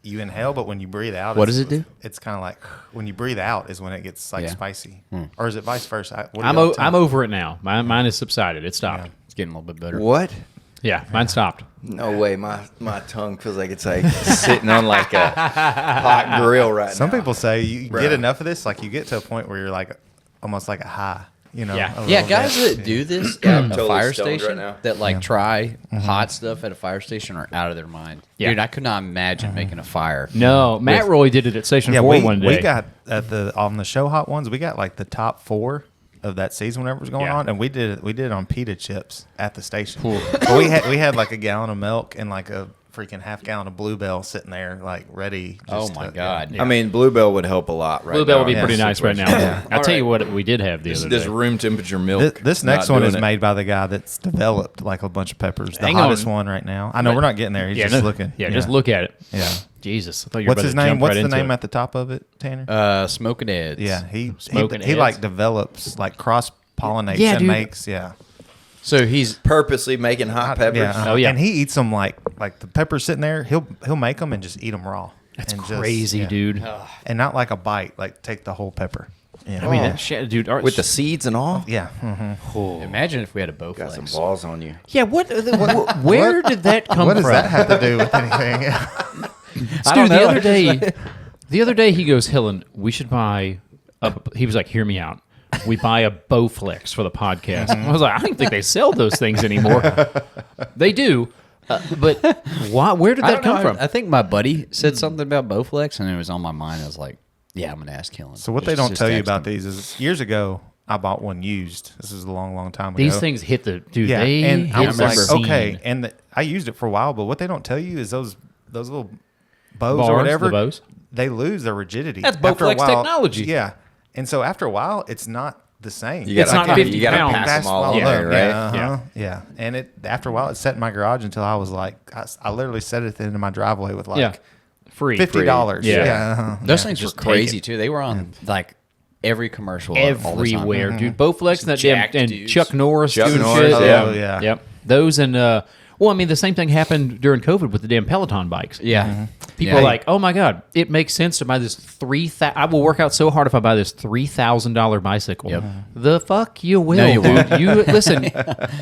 you inhale, but when you breathe out, What does it do? It's kind of like when you breathe out is when it gets like Yeah. spicy, or is it vice versa? What do I'm y'all tell I'm me? over it now. Mine has subsided. It stopped. It's getting a little bit better. What? Yeah, mine stopped. No way. My tongue feels like it's like sitting on like a hot grill right Some now. people say you Bruh. get enough of this, like you get to a point where you're like almost like a high, you know? Yeah. a Yeah, little guys bit. that do this at a Totally fire stoned right station now. that like try hot stuff at a fire station are out of their mind. Yeah. Dude, I could not imagine making a fire. No, Matt Roy did it at Station Yeah, 4 one day. we got on the show hot ones. We got like the top 4 of that season whenever it was going Yeah. on, and we did it on pita chips at the station. But we had like a gallon of milk and like a freaking half-gallon of Bluebell sitting there, like ready. Oh just my to- God! I mean, Bluebell would help a lot, right? Bluebell would be now. pretty Yeah. nice right now. I'll tell you what we did have the other This day. room temperature milk. This not next one doing is it. made by the guy that's developed like a bunch of peppers. The Hang hottest on. one right now. I know we're not getting there. He's just looking. Yeah, just look at it. Yeah. Jesus, I thought you were What's about his to name? jump What's right the into name it. at the top of it, Tanner? Smoking Eds. Yeah, he Smoking he like Eds. develops like cross pollinates Yeah, and dude. makes So he's Purposely making hot peppers. yeah. Oh, yeah. And he eats them like the peppers sitting there. He'll make them and just eat them raw. That's And just- crazy, yeah. dude. And not like a bite. Like take the whole pepper. Yeah. I mean, that shit, dude. With the seeds and all. yeah. imagine if we had a Got some Bowflex. balls on you. Yeah, where did that come What from? does that have to do with anything? Dude, the other day he goes, Hillen, we should buy he was like, hear me out. We buy a Bowflex for the podcast. I was like, I don't think they sell those things anymore. They do. But why? Where did I that don't come know. from? I think my buddy said something about Bowflex, and it was on my mind. I was like, "Yeah, I'm gonna ask Hillen." So what they don't tell you about these is years ago I bought one used. This is a long time ago. These things hit the dude. Yeah, They and I hit was the like, scene. okay, and I used it for a while, but what they don't tell you is those little bows Bars, or whatever, the bows? they lose their rigidity. That's After a Bowflex while- technology. Yeah, and so after a while, it's not the same. You It's gotta, not 50 you gotta pounds. pass them all Pass on Yeah. there, right? Yeah, uh-huh, yeah. And it after a while, it sat in my garage until I was like, I literally set it into my driveway with like Yeah. Free. $50. Yeah. Yeah, Those things were Just take crazy it. too. They were on like every commercial all the time. Everywhere, dude. Bowflex and that damn, jacked and dudes. Chuck Norris Chuck doing Norris, shit. oh, yeah. Yep. Those and well, I mean, the same thing happened during COVID with the damn Peloton bikes. Yeah. People Yeah. are like, "Oh my god, it makes sense to buy this I will work out so hard if I buy this $3,000 bicycle." Yep. The fuck you will, No, you dude. won't. You listen.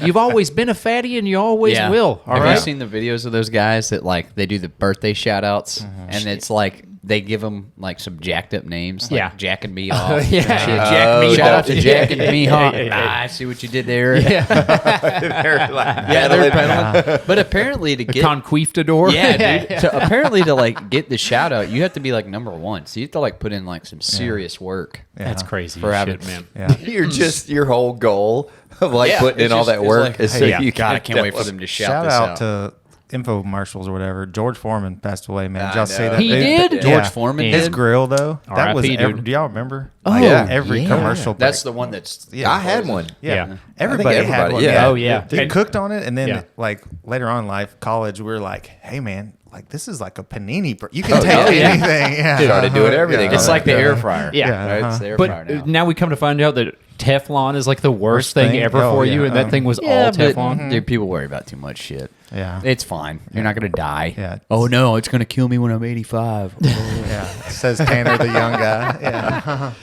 You've always been a fatty, and you always will. All Have right. you seen the videos of those guys that like they do the birthday shout outs and it's like they give them like some jacked up names like Yeah. Jack and Me Off. Yeah. Jack Me Shout Off. out to Jack and Me Yeah, Off. yeah, yeah. I see what you did there. They're like Yeah, they're pedaling. But apparently to get Conquistador. yeah, dude. So apparently to like get the shout out, you have to be like number one. So you have to like put in like some serious work. That's crazy For shit, having- man. Yeah. You're just your whole goal of like Yeah, putting in it's all just- that it's work like, is hey, so yeah. you God, I can can't wait for them to shout Shout this out out. to infomercials or whatever. George Foreman passed away, man. Did I y'all see know. that? He did? George Foreman His did? grill though. That was R.I.P., dude. do y'all remember? Oh, yeah. Every yeah. commercial. That's break. the one that's I had one. Yeah. Everybody, had everybody, one. yeah. Oh, yeah. Dude, And- cooked on it, and then Yeah. like later on in life, college, we were like, "Hey, man, like this is like a panini. You can take yeah. anything." Yeah. Started doing everything Yeah. it's like the air fryer. Yeah. Yeah. Right? It's the air fryer But now. now we come to find out that Teflon is like the worst thing thing? ever Oh, for yeah. you, and that thing was Yeah, all but, Teflon. dude, people worry about too much shit. Yeah. It's fine. You're not gonna die. Yeah. Oh no, it's gonna kill me when I'm 85. Yeah, says Tanner, the young guy, yeah,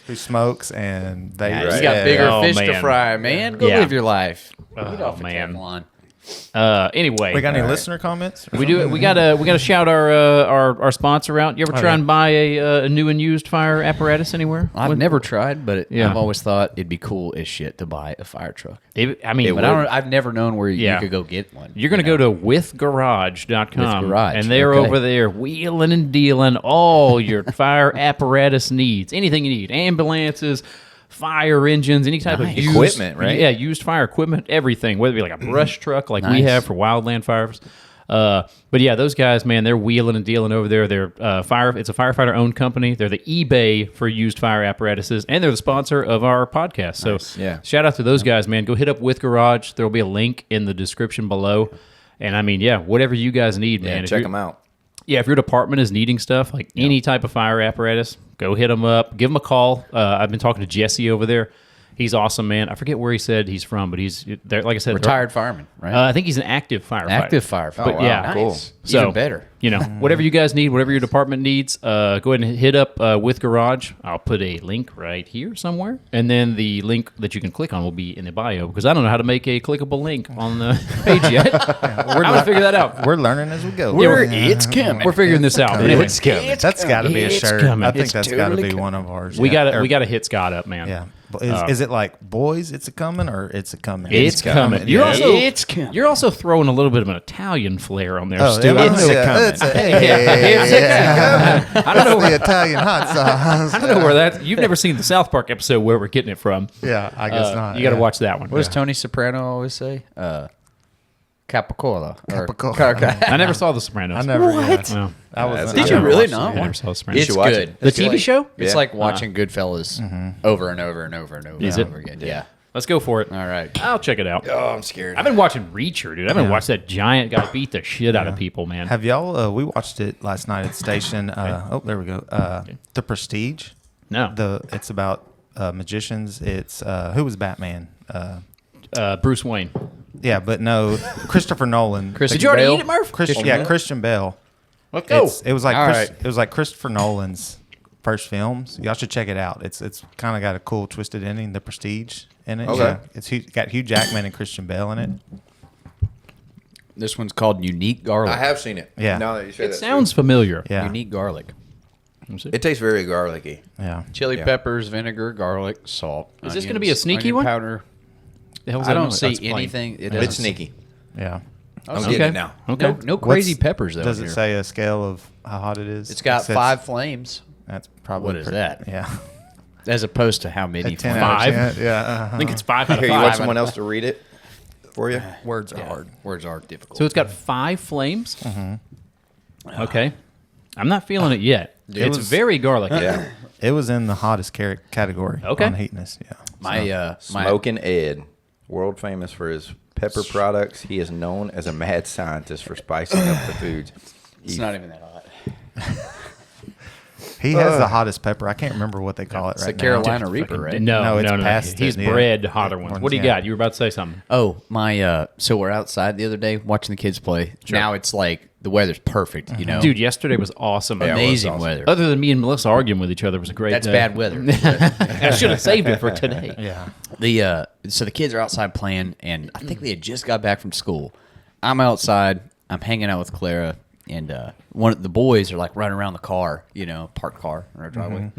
who smokes and they. You Right. got bigger Oh, fish to man. fry, man. Go Yeah. live your life. Oh, Get off of man. Teflon. Anyway, We got any listener comments? we do. We gotta shout our sponsor out. You ever try and buy a new and used fire apparatus anywhere? I've never tried, but Yeah. I've always thought it'd be cool as shit to buy a fire truck. I mean, But I've never known where Yeah. you could go get one. you're going to go to withgarage.com With Garage, and they're okay. over there wheeling and dealing all your fire apparatus needs. Anything you need. Ambulances, fire engines, any type of Nice. used Equipment, right? Yeah, used fire equipment, everything, whether it be like a brush truck like we Nice. have for wildland fires. But yeah, those guys, man, they're wheeling and dealing over there. They're it's a firefighter owned company. They're the eBay for used fire apparatuses, and they're the sponsor of our podcast. So Yeah. shout out to those guys, man. Go hit up With Garage. There will be a link in the description below. And I mean, yeah, whatever you guys need, Yeah, man. If check you're- them out. Yeah, if your department is needing stuff, like any type of fire apparatus, go hit them up. Give them a call. I've been talking to Jesse over there. He's awesome, man. I forget where he said he's from, but he's there. Like I said, Retired fireman, right? I think he's an active firefighter. Active firefighter. But wow, yeah, cool. Nice. So Even better. You know, whatever you guys need, whatever your department needs, go ahead and hit up With Garage. I'll put a link right here somewhere, and then the link that you can click on will be in the bio because I don't know how to make a clickable link on the page yet. I'm gonna figure that out. We're learning as we go. It's coming. We're figuring this out. But anyway, That's got to be a It's shirt. coming. I think It's that's got to totally be coming. one of ours. we yeah. got to hit Scott up, man. Yeah. Is it like boys? It's a coming or it's a coming? It's coming. You're Yeah. also It's coming. You're also throwing a little bit of an Italian flair on there, Oh, Stu. yeah, It's yeah, coming. it's I don't know the Italian hot sauce. I don't know where that. You've never seen the South Park episode where we're getting it from. Yeah, I guess not. You got to yeah. watch that one. What does Tony Soprano always say? Capicola. Capicola. I never saw The Sopranos. I never. What? Yeah. No. I was. Did I you never really watched not? I never saw The Sopranos. It's should watch good. it. The TV show? It's Yeah. like watching Goodfellas over and over and over and over Is and it? over again. Yeah. Let's go for it. All right. I'll check it out. Oh, I'm scared. I've been watching Reacher, dude. I've been watching that giant guy beat the shit out of people, man. Have y'all? We watched it last night at station. Oh, there we go. The Prestige. No. It's about magicians. It's who was Batman? Bruce Wayne. Yeah, but no, Christopher Nolan. Did you already eat it, Murph? Christian Bale. Let's go. It was like All right. it was like Christopher Nolan's first films. Y'all should check it out. It's kind of got a cool twisted ending. The Prestige in it. Okay. Yeah. It's got Hugh Jackman and Christian Bale in it. This one's called Unique Garlic. I have seen it. Yeah. Now that you say It that, sounds familiar. Yeah. Unique Garlic. it tastes very garlicky. Yeah. Chili Yeah. peppers, vinegar, garlic, salt. Is this onions, gonna be a sneaky onion one? Powder. The hell's I that don't noise? see That's plain. anything. It It's doesn't- sneaky. Yeah. I'm Okay. getting it now. Okay. No crazy What's- peppers though. Does in it here. say a scale of how hot it is? It's got It says- 5 flames, That's probably What is that? Yeah. as opposed to how many? 10 flames. out of 5? 10. Yeah. I think it's 5 out Here, of you want 5. someone else to read it for you? Words are hard. Words are difficult. So it's got 5 flames? Mm-hmm. Okay. I'm not feeling it yet. It's was- very garlicky. Yeah. It was in the hottest category Okay. on heatness. Yeah. my Smoking Ed, world famous for his pepper products. He is known as a mad scientist for spicing up the foods. It's not even that hot. He has the hottest pepper. I can't remember what they call it It's right the Carolina Reaper, Fucking- right? No, No, no, it's no, no. past He's it, yeah. bred hotter ones. What do you Yeah. got? You were about to say something. Oh, my so we're outside the other day watching the kids play. Now it's like the weather's perfect, you know. Dude, yesterday was awesome. Yeah, it was amazing awesome. weather. Other than me and Melissa arguing with each other, it was a great That's day. bad weather. I should have saved it for today. Yeah. So the kids are outside playing, and I think they had just got back from school. I'm outside. I'm hanging out with Clara, and one of the boys are like running around the car, you know, parked car in our driveway.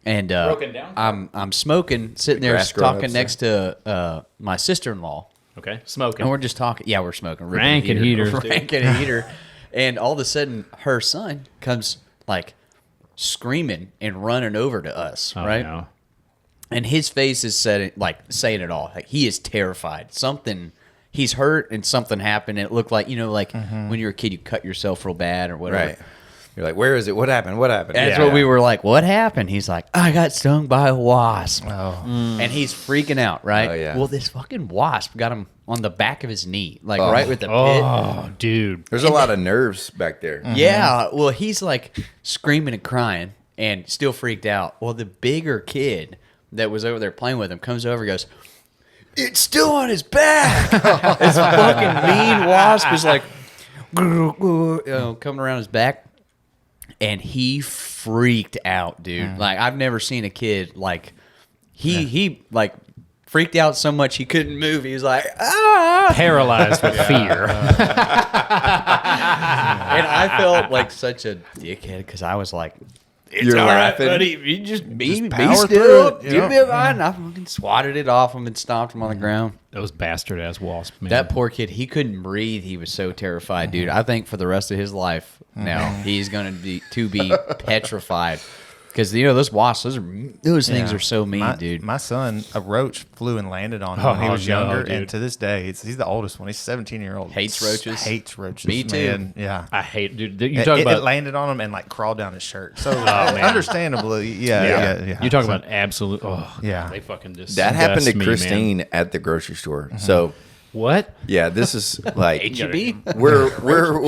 And Broken down? I'm smoking, sitting there grass growing talking up next to my sister-in-law. Okay, smoking. And we're just talking. Yeah, we're smoking. ripping a Ranking heaters, dude. Ranking a heater. And all of a sudden, her son comes like screaming and running over to us, Oh, right? no. And his face is saying it all. Like he is terrified. He's hurt and something happened. And it looked like, you know, like when you're a kid, you cut yourself real bad or whatever. Right. You're like, where is it? What happened? What happened? That's Yeah. what we were like. What happened? He's like, I got stung by a wasp. Oh. And he's freaking out, right? Oh, yeah. Well, this fucking wasp got him on the back of his knee, like right with the pit. Oh, dude. There's a lot of nerves back there. Yeah. Well, he's like screaming and crying and still freaked out. Well, the bigger kid that was over there playing with him comes over and goes, it's still on his back. This fucking mean wasp is like, coming around his back. And he freaked out, dude. Like, I've never seen a kid like, he like freaked out so much he couldn't move. He was like, ah. Paralyzed with fear. And I felt like such a dickhead because I was like, it's You're all right, laughing. buddy. You just be power still. through it, you You'll know? be fine. And I fucking swatted it off him and stomped him on the ground. Those bastard ass wasps, man. That poor kid, he couldn't breathe. He was so terrified, dude. I think for the rest of his life now, he's going to be petrified. Because, you know, those wasps, those things are so mean, dude. My son, a roach flew and landed on him Oh, when he was no, younger, dude. and to this day, he's the oldest one. He's 17-year-old. Hates roaches? Hates roaches. Me too. Man. Yeah. I hate, dude. You talk It about landed on him and like crawled down his shirt. So man. understandably, yeah. You talk So- about absolute. Oh, Yeah. They fucking just. That happened to me, Christine man. at the grocery store. So, What? yeah, this is like HEB? we're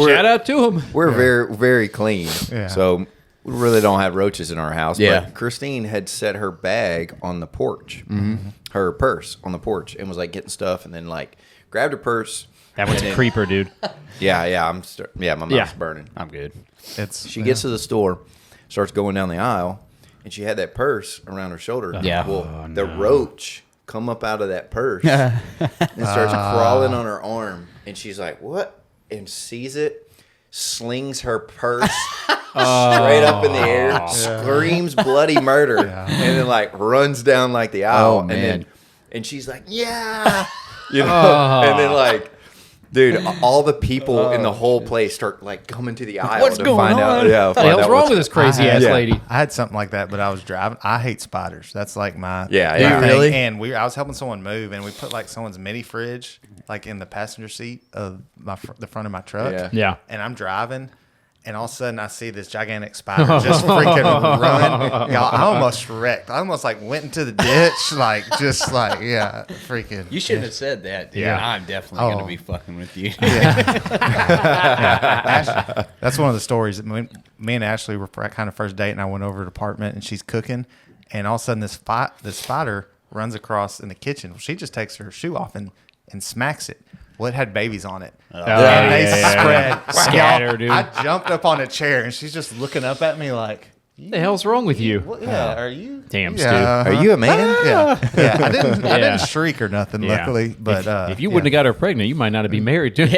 Shout out to him. we're very very clean. Yeah. So we really don't have roaches in our house. Yeah. But Christine had set her bag on the porch, her purse on the porch, and was like getting stuff, and then like grabbed her purse. That one's a creeper, dude. Yeah, my mouth's Yeah. burning. I'm good. She gets to the store, starts going down the aisle, and she had that purse around her shoulder. Yeah. Well, the roach come up out of that purse and starts crawling on her arm, and she's like, "What?" and sees it, slings her purse straight up in the air, screams bloody murder, and then like runs down like the aisle, Oh, man. and she's like, "Yeah," you know, and then like Dude, all the people in the whole place start like coming to the aisle What's to going find on? out. Yeah, What the hell's wrong with this crazy ass lady? I had something like that, but I was driving. I hate spiders. That's like my Yeah, my yeah. thing. Really? And I was helping someone move, and we put like someone's mini fridge like in the passenger seat of the front of my truck. Yeah. Yeah. And I'm driving. And all of a sudden, I see this gigantic spider just freaking run. Y'all, I almost wrecked. I almost like went into the ditch, like just like freaking. You shouldn't have said that. Dude. Yeah. I'm definitely Oh. gonna be fucking with you. Ashley, that's one of the stories. That me and Ashley were kind of first date, and I went over to the apartment, and she's cooking, and all of a sudden, this spider runs across in the kitchen. Well, she just takes her shoe off and smacks it. Well, it had babies on it. And they spread. Scatter, Y'all, dude. I jumped up on a chair, and she's just looking up at me like, What the hell's wrong with you? "What? Yeah, are you? Damn, yeah, Are you a man? Yeah, yeah. I didn't Yeah. shriek or nothing, Yeah. luckily. But If you wouldn't have got her pregnant, you might not have been married to her.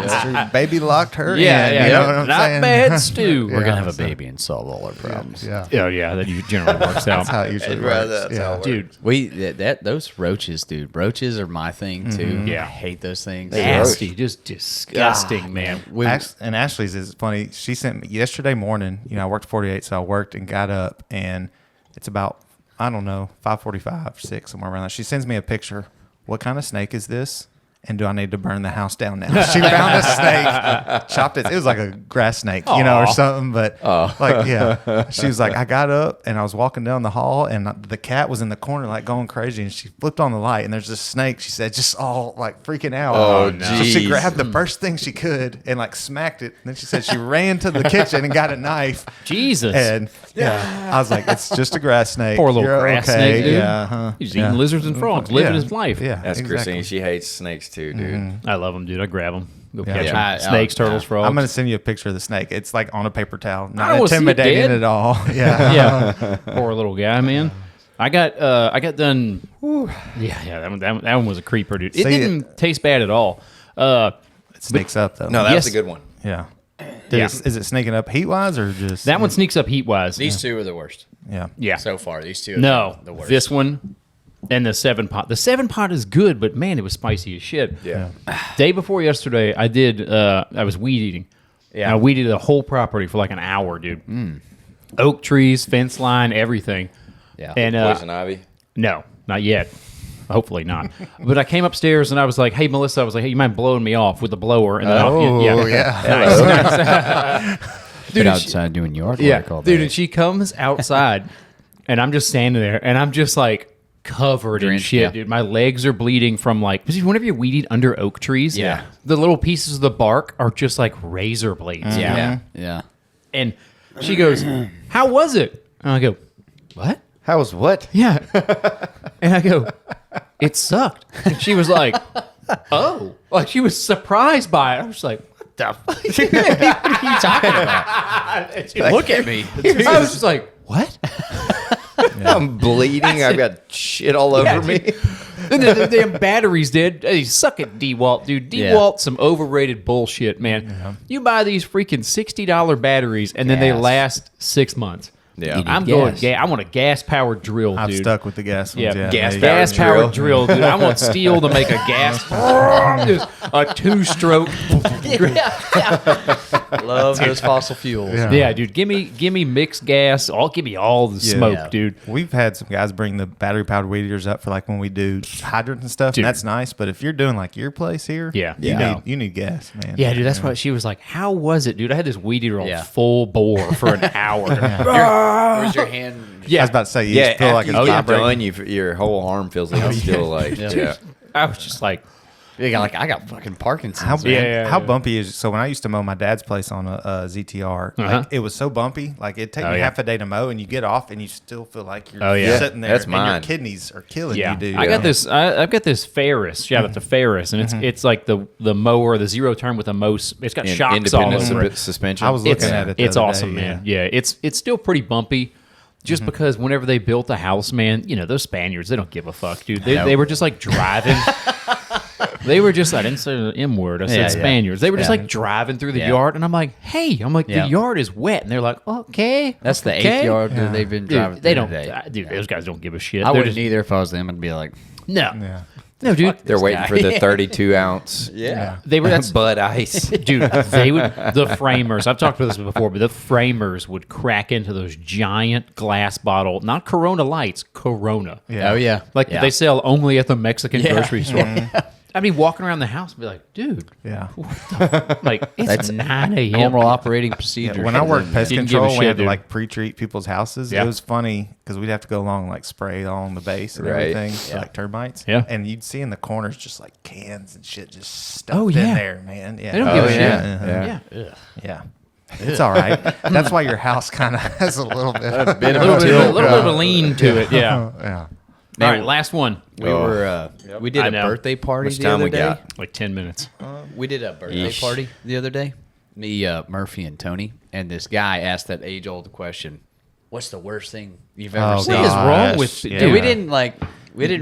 That's true. Baby locked her Yeah, in. yeah. You know what I'm Not saying? bad stew. We're gonna have a so- baby and solve all our problems. Yeah. Oh yeah, that generally works out. That's how it usually Right, works. that's how it works. Dude, We those roaches, dude. Roaches are my thing too. Yeah. I hate those things. They nasty, just disgusting, God, man. We, And Ashley's is funny. She sent me yesterday morning. You know, I worked 48, so I worked and got up, and it's about 5:45, 6, somewhere around that. She sends me a picture. What kind of snake is this? And do I need to burn the house down now? She found a snake, chopped it. It was like a grass snake, or Aw. something. But she was like, I got up and I was walking down the hall, and the cat was in the corner like going crazy. And she flipped on the light, and there's this snake. She said, just all like freaking out. Oh, So she geez. grabbed the first thing she could and like smacked it. And then she said she ran to the kitchen and got a knife. Jesus. And I was like, it's just a grass snake. Poor little You're grass okay. snake, dude. Yeah, huh? He's eating lizards and frogs, living his life. Yeah, That's exactly. Christine. She hates snakes too, dude. I love them, dude. I grab them, go Yeah. catch them. Yeah. Snakes, turtles, frogs. I'm gonna send you a picture of the snake. It's like on a paper towel, I not don't wanna see it intimidating dead. at all. Yeah, yeah, poor little guy, man. I got done. Yeah, that one was a creeper, dude. It See, didn't taste bad at all. it sneaks up though. No, that was Yes. a good one. yeah. Yeah. Is it sneaking up heat wise or just That one sneaks up heat wise. these two are the worst Yeah, Yeah. so far. These two, are No, the worst. this one and the 7-pot. The 7-pot is good, but man, it was spicy as shit. Yeah. Day before yesterday, I was weed eating. Yeah. I weeded the whole property for like an hour, dude. Oak trees, fence line, everything. Yeah. And Poison ivy. no, not yet. Hopefully not. But I came upstairs and I was like, "Hey, Melissa," I was like, "Hey, you mind blowing me off with the blower?" And then yeah. Been outside doing yard Yeah, work all day. dude, and she comes outside, and I'm just standing there, and I'm just like covered in Drenched, shit, yeah. dude. My legs are bleeding from like, because whenever you're weed eat under oak trees, Yeah. the little pieces of the bark are just like razor blades. yeah, yeah. And she goes, "How was it?" And I go, "What?" How was what? Yeah. And I go, "It sucked." And she was like, "Oh," like she was surprised by it. I was like, "What the fuck? What are you talking about?" Look at me. I was just like, "What?" I'm bleeding. I've got shit all over me. And the damn batteries did. Hey, suck it, DeWalt, dude. Yeah. DeWalt, some overrated bullshit, man. You buy these freaking $60 batteries, and then they Gas. last 6 months. Yeah. You need I'm gas. going. I want a gas-powered drill, I've dude. stuck with the gas ones. Yeah, Yeah, gas there you go. gas-powered drill, dude. I want steel to make a gas, just a 2-stroke. Love those fossil fuels. Yeah. Yeah, dude. Give me mixed gas. Give me all the smoke, Yeah. dude. We've had some guys bring the battery powered weed eaters up for like when we do hydrants and stuff. Dude. And that's nice. But if you're doing like your place here, Yeah. you Yeah. need gas, man. Yeah, dude. That's why she was like, "How was it, dude?" I had this weed eater on Yeah. full bore for an hour. Where's your hand? I was about to say, you Yeah, just feel after like you it's get vibrating. done, your whole arm feels like it's still like, yeah. I was just like, I got fucking Parkinson's. How, man. how bumpy is it? So when I used to mow my dad's place on a ZTR, Uh-huh. like, it was so bumpy. Like it'd take Oh, me yeah. half a day to mow, and you get off, and you still feel like you're Oh, yeah. sitting there, That's and mine. your kidneys are killing yeah. you, dude. I got this. I've got this Ferris. Shout out to Ferris, and it's like the mower, the zero turn with a most. It's got shocks all Independent over it. suspension. I was looking It's, at it. the it's other awesome, day, man. Yeah, it's still pretty bumpy. Just because whenever they built the house, man, you know those Spaniards, they don't give a fuck, dude. They were just like driving. They were just, I didn't say the M word, I said Yeah, yeah. Spaniards. They were just Yeah. like driving through the Yeah. yard, and I'm like, "Hey," I'm like, Yeah. "The yard is wet," and they're like, "Okay." That's the okay. 8th yard that they've been driving. Dude, they through don't. today. Dude, those guys don't give a shit. I They're wouldn't just- either if I was them. I'd be like, No. Yeah. No, dude. They're waiting for the 32 ounce. Yeah. They were that's Bud Ice. dude. They would the framers. I've talked about this before, but the framers would crack into those giant glass bottle, not Corona Lights, Corona. Yeah. Oh yeah. Like yeah. they sell only at the Mexican Yeah. grocery store. I'd be walking around the house and be like, dude, Yeah. like it's That's 9 a.m. normal operating procedure. When I worked pest Didn't give a control, we shit, had to dude. like pre-treat people's houses. Yeah. It was funny because we'd have to go along and like spray along the base and Right. everything, for, like termites. Yeah. And you'd see in the corners just like cans and shit just stuffed Oh, yeah. in there, man. Yeah. They don't give a shit. Yeah. Yeah. Yeah. It's all right. That's why your house kind of has a little bit. A little bit of a lean to it. Yeah. Yeah. All right, last one. we were we did I a know. birthday party Much the time other we day. got? Like 10 minutes. We did a birthday Yeesh. party the other day. Me, Murphy, and Tony. And this guy asked that age-old question: "What's the worst thing you've ever Oh, seen?" What is wrong gosh. with Yeah. Dude, we didn't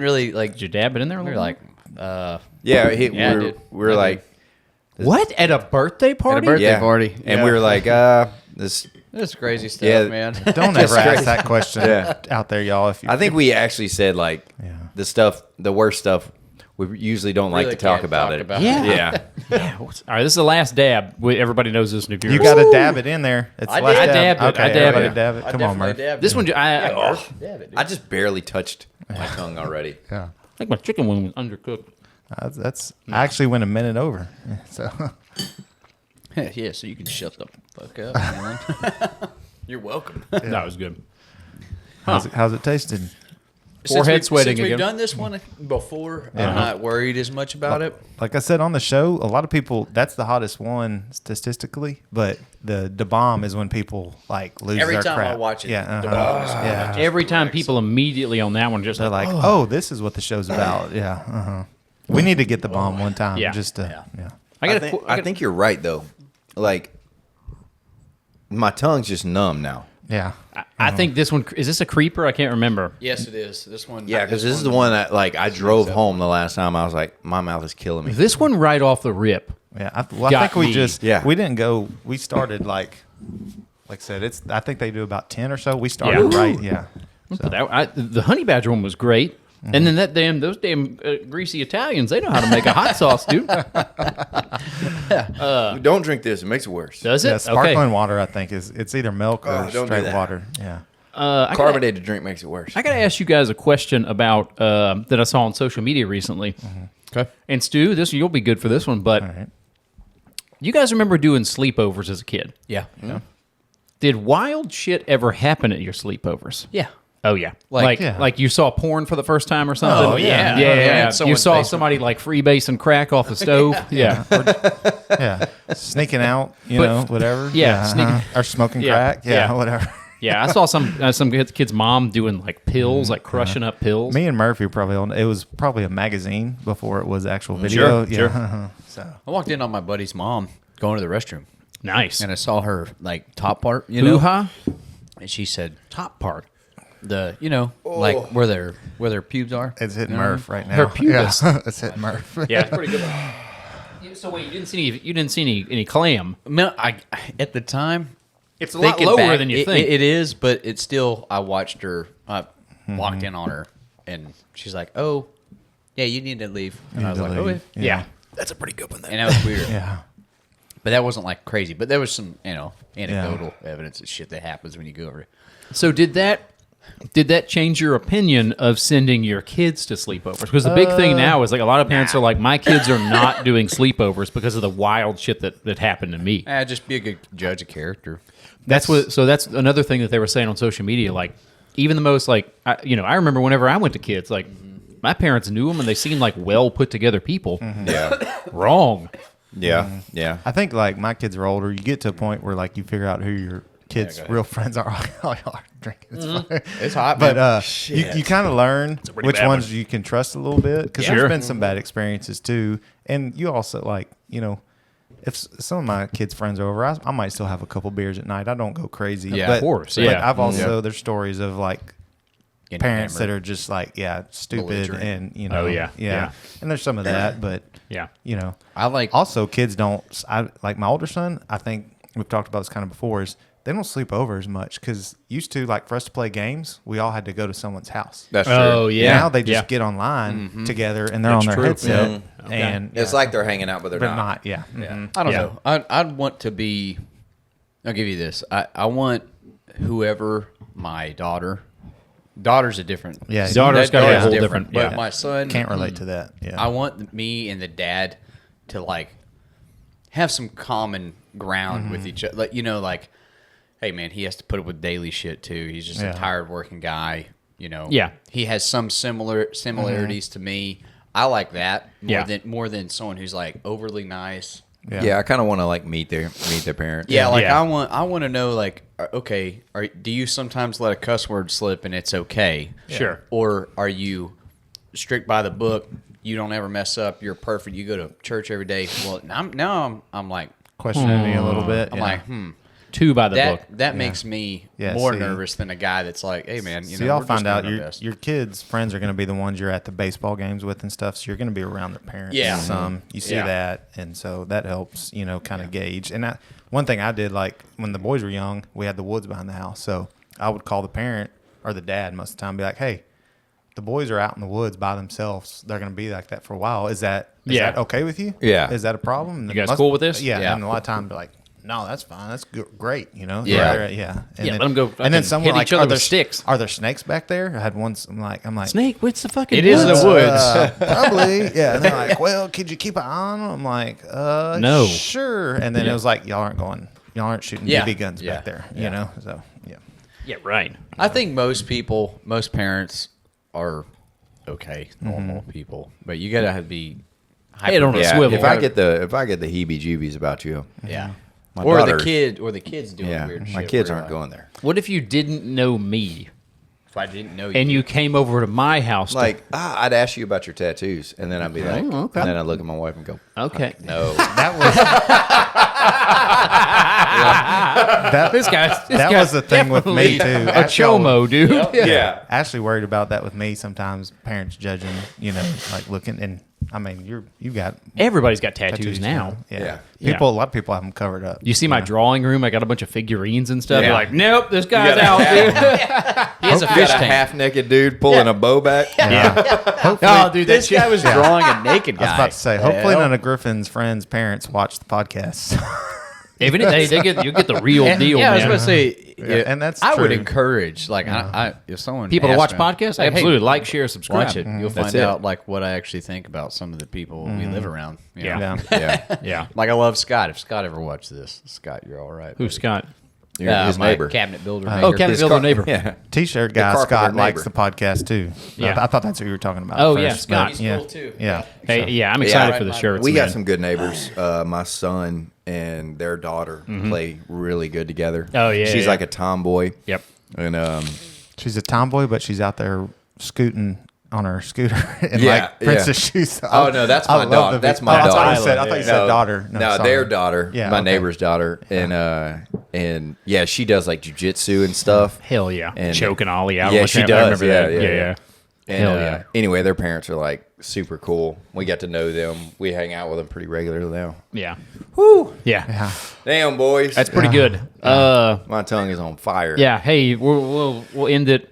really like. Did you dab it in there a We little were bit? like, Yeah, Yeah, I we're, did. we're I like, What? At a birthday party? birthday yeah. party. And Yeah. we were like, this. That's crazy stuff, Yeah. man. Don't ever ask that question Yeah. out there, y'all. If you, I think we actually said like Yeah. the worst stuff. We usually don't like Really to talk can't about talk it. about Yeah. Yeah. Yeah. All right, this is the last dab. Everybody knows this. If you got to dab it in there. It's I the last did. I dabbed it. Okay, I dabbed everybody it. dab it. Come on, Murph. This one, I Dab it, dude. I just barely touched my tongue already. Yeah. think my chicken wing was undercooked. That's I actually went a minute over. So Yeah, so you can shut the fuck up, man. You're welcome. That was good. how's it tasted? Forehead sweating Since we've again. done this one before, I'm not worried as much about it. Like I said on the show, a lot of people that's the hottest one statistically, but the bomb is when people like lose Every their time crap. I watch it, yeah, Da Bomb is yeah. Every time people immediately on that one just They're like, oh, this is what the show's about. Yeah, we need to get the bomb one time. Yeah. Just to, yeah. I think you're right though. Like my tongue's just numb now. Yeah. I think this one is this a creeper? I can't remember. Yes, it is. This one. Yeah, because this is the one that like I drove home the last time. I was like, my mouth is killing me. This one right off the rip. Yeah, I Got think we me. just Yeah. we didn't go. We started like I said, it's. I think they do about 10 or so. We started Yeah. right, yeah. But the honey badger one was great. And then those damn greasy Italians, they know how to make a hot sauce, dude. Don't drink this; it makes it worse. Does it? Yeah, sparkling water. I think it's either milk or Oh, don't do straight that. water. Yeah. Carbonated drink makes it worse. I got to ask you guys a question about that I saw on social media recently. Okay. And Stu, you'll be good for this one, but All right. you guys remember doing sleepovers as a kid? Yeah. Did wild shit ever happen at your sleepovers? Yeah. Oh yeah, Like- like you saw porn for the first time or something. Oh, yeah. yeah. Yeah, You someone's saw basement. somebody like freebasing crack off the stove. Yeah, Yeah. Sneaking out, But- know, whatever. yeah, sneaking- Or smoking Yeah, crack. Yeah, yeah. whatever. yeah. I saw some kid's mom doing like pills, like crushing up pills. Me and Murphy were probably on. It was probably a magazine before it was actual video. Sure, Yeah. So I walked in on my buddy's mom going to the restroom, Nice. and I saw her like top part, you know, Hoo-ha. and she said Top part. like where their pubes are. it's hitting You know? Murph right now. Her pubis. Yeah. It's hitting Murph. Yeah, it's pretty good. So wait, you didn't see any clam. No, I at the time It's a lot thinking lower back, than you it, think. It is, but it's still. I watched her. I walked in on her, and she's like, "Oh, yeah, you need to leave." And I was like, "Okay." yeah. That's a pretty good one. Then. And that was weird. Yeah. But that wasn't like crazy. But there was some, anecdotal evidence of shit that happens when you go over. So did that change your opinion of sending your kids to sleepovers? Because the big thing now is like a lot of parents are like, my kids are not doing sleepovers because of the wild shit that happened to me. Just be a good judge of character. That's another thing that they were saying on social media. Like even the most like I remember whenever I went to kids, like my parents knew them and they seemed like well put together people. Yeah, Wrong. yeah, yeah. I think like my kids are older. You get to a point where like you figure out who your kids' real friends are. Oh, y'all are drinking. It's fine. It's hot, But man. you kind of learn pretty which bad ones one. you can trust a little bit because Sure. there's been some bad experiences too. And you also like, if some of my kids' friends are over, I might still have a couple beers at night. I don't go crazy. Yeah, but, of course, But yeah. I've also, there's stories of like Getting parents that hammered. are just like, stupid Belligerent. and, Oh, yeah. And there's some of that, but, Yeah. I like. also kids don't, like my older son, I think we've talked about this kind of before, is they don't sleep over as much because used to, like, for us to play games, we all had to go to someone's house. That's true. Oh, yeah. Now they just get online together and they're That's on their true. headset. Yeah. And It's like they're hanging out, but they're but not. not. Yeah. I don't Yeah. know. I'd want to be. I'll give you this. I want whoever my daughter's a different. Yeah. Daughter's got to be a daughter's whole different. But Yeah. my son Can't relate to that. Yeah. I want me and the dad to like have some common ground with each other. Like, you know, like, hey man, he has to put up with daily shit too. He's just a tired working guy. You know. Yeah. He has some similarities to me. I like that more than someone who's like overly nice. Yeah, I kind of want to like meet their parents. Yeah, like Yeah. I want to know like, okay, do you sometimes let a cuss word slip and it's okay? Sure. Or are you strict by the book? You don't ever mess up. You're perfect. You go to church every day. Well, I'm like Questioning me a little bit. I'm like Two by the book. that makes me Yeah, more see. nervous than a guy that's like, hey man, So know, y'all we're find just out doing our best. your kids' friends are going to be the ones you're at the baseball games with and stuff. So you're going to be around their parents. Yeah. Some you see Yeah. that, and so that helps, you know, kind of gauge. And one thing I did, like when the boys were young, we had the woods behind the house, so I would call the parent or the dad most of the time, and be like, hey, the boys are out in the woods by themselves. They're going to be like that for a while. Is that okay with you? Yeah. Is that a problem? You guys cool with this? Yeah. Yeah. And a lot of times, like, no, that's fine. That's great. You know. Yeah. Yeah. And Yeah, let 'em go And fucking then someone hit like, each other are with there sticks. Are there snakes back there? I had one. I'm like, Snake, what's the fucking It is woods? the woods. Probably. Yeah. And they're like, well, could you keep an eye on them? I'm like, No. sure. And then it was like, y'all aren't shooting Yeah. BB guns Yeah. back there. Yeah. You know. So yeah. Yeah, right. I think most parents are okay, normal people, but you gotta be Head on a Yeah, swivel. if I get the heebie-jeebies about you, yeah. My Or daughters- the kids doing yeah, weird shit. my kids where aren't you're going there. What if you didn't know me If I didn't know and you came over to my house? Like, I'd ask you about your tattoos, and then I'd be like, okay. and then I'd look at my wife and go, okay. no. That This guy's That was the thing with me, definitely too. A chomo, dude. Yeah. Actually worried about that with me sometimes. Parents judging, you know, like looking and. I mean, you got Everybody's got tattoos now. Yeah. Yeah. A lot of people have them covered up. You see my drawing room? I got a bunch of figurines and stuff. Yeah. You're like, nope, this guy's gotta out, dude. he has a You fish got a tank. half-naked dude pulling a bow back. Oh, dude, This guy was drawing a naked guy. I was about to say, hopefully none of Griffin's friends' parents watch the podcast. If anything, you get the real deal, Yeah, I was man. about to say, and that's I would true. encourage, like, I if someone People to watch asked me, podcasts? like, hey, Absolutely. Like, share, subscribe. watch it. You'll That's find it. out like what I actually think about some of the people we live around. you know? Yeah. Yeah. Yeah. Like I love Scott. If Scott ever watched this, Scott, you're all right. Who's Scott? You're his my neighbor. cabinet builder. Oh, maker. cabinet His builder car- neighbor. Yeah. T-shirt guy carpenter Scott likes the neighbor. podcast too. Yeah. I thought that's what you were talking about. Oh, first, yeah, but Scott. He's Yeah. cool, too. Yeah. Hey, yeah, I'm excited Yeah, for the right, shirts. We got man. some good neighbors. My son and their daughter play really good together. Oh, yeah, She's yeah. like a tomboy. Yep. And She's a tomboy, but she's out there scooting on her scooter in Yeah, like princess shoes. Oh, no, that's I my love dog. the That's vid- my I thought daughter. you said, I thought you said daughter. No, sorry. their daughter. Yeah, my okay. neighbor's daughter. And yeah, she does like jujitsu and stuff. Hell yeah. And- Choking Ollie out. Yeah, with she that. I does. remember Yeah, that. yeah, Yeah. And, Hell yeah. Anyway, their parents are like super cool. We got to know them. We hang out with them pretty regularly now. Yeah. Whew. Yeah. Yeah. Damn, boys. That's pretty good. My tongue is on fire. Yeah. Hey, we'll end it.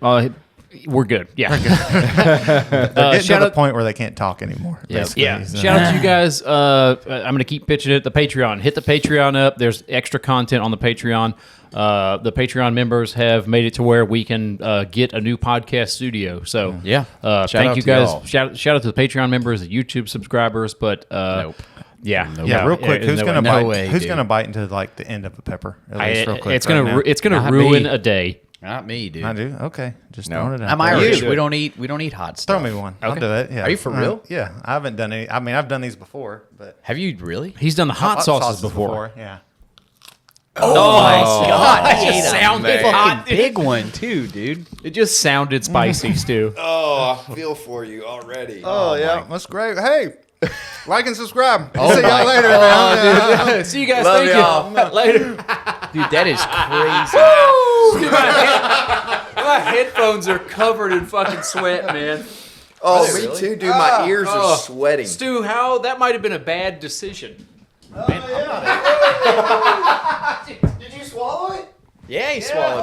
We're good. Yeah. They're getting shout to the out- point where they can't talk anymore. basically. Yeah. So- Shout out to you guys. I'm going to keep pitching it. The Patreon. Hit the Patreon up. There's extra content on the Patreon. The Patreon members have made it to where we can get a new podcast studio. So Yeah. Shout thank out you to guys. y'all. Shout out to the Patreon members, the YouTube subscribers. But Nope. yeah, Yeah, real quick, who's gonna No bite? way, Who's dude. gonna bite into like the end of a pepper? At least real quick. It's gonna right now. it's gonna Not ruin me. a day. Not me, dude. I do. Okay, just No. throwing it out. I'm there. Irish. You. We don't eat hot stuff. Throw me one. I'll Okay. do it. Yeah. Are you for real? Yeah. I haven't done any. I mean, I've done these before, but Have you really? He's done the hot sauces before. Yeah. Oh my god! That just sounded hot. Big one too, dude. It just sounded spicy, Stu. Oh, I feel for you already. Oh, yeah, that's great. Hey, like and subscribe. Oh See y'all my later. man. See you guys. Love Thank y'all. you. Later. Dude, that is crazy. My headphones are covered in fucking sweat, man. Oh, me too, dude. My ears are sweating. Stu, how that might have been a bad decision. Did you swallow it? Yeah, he swallowed it.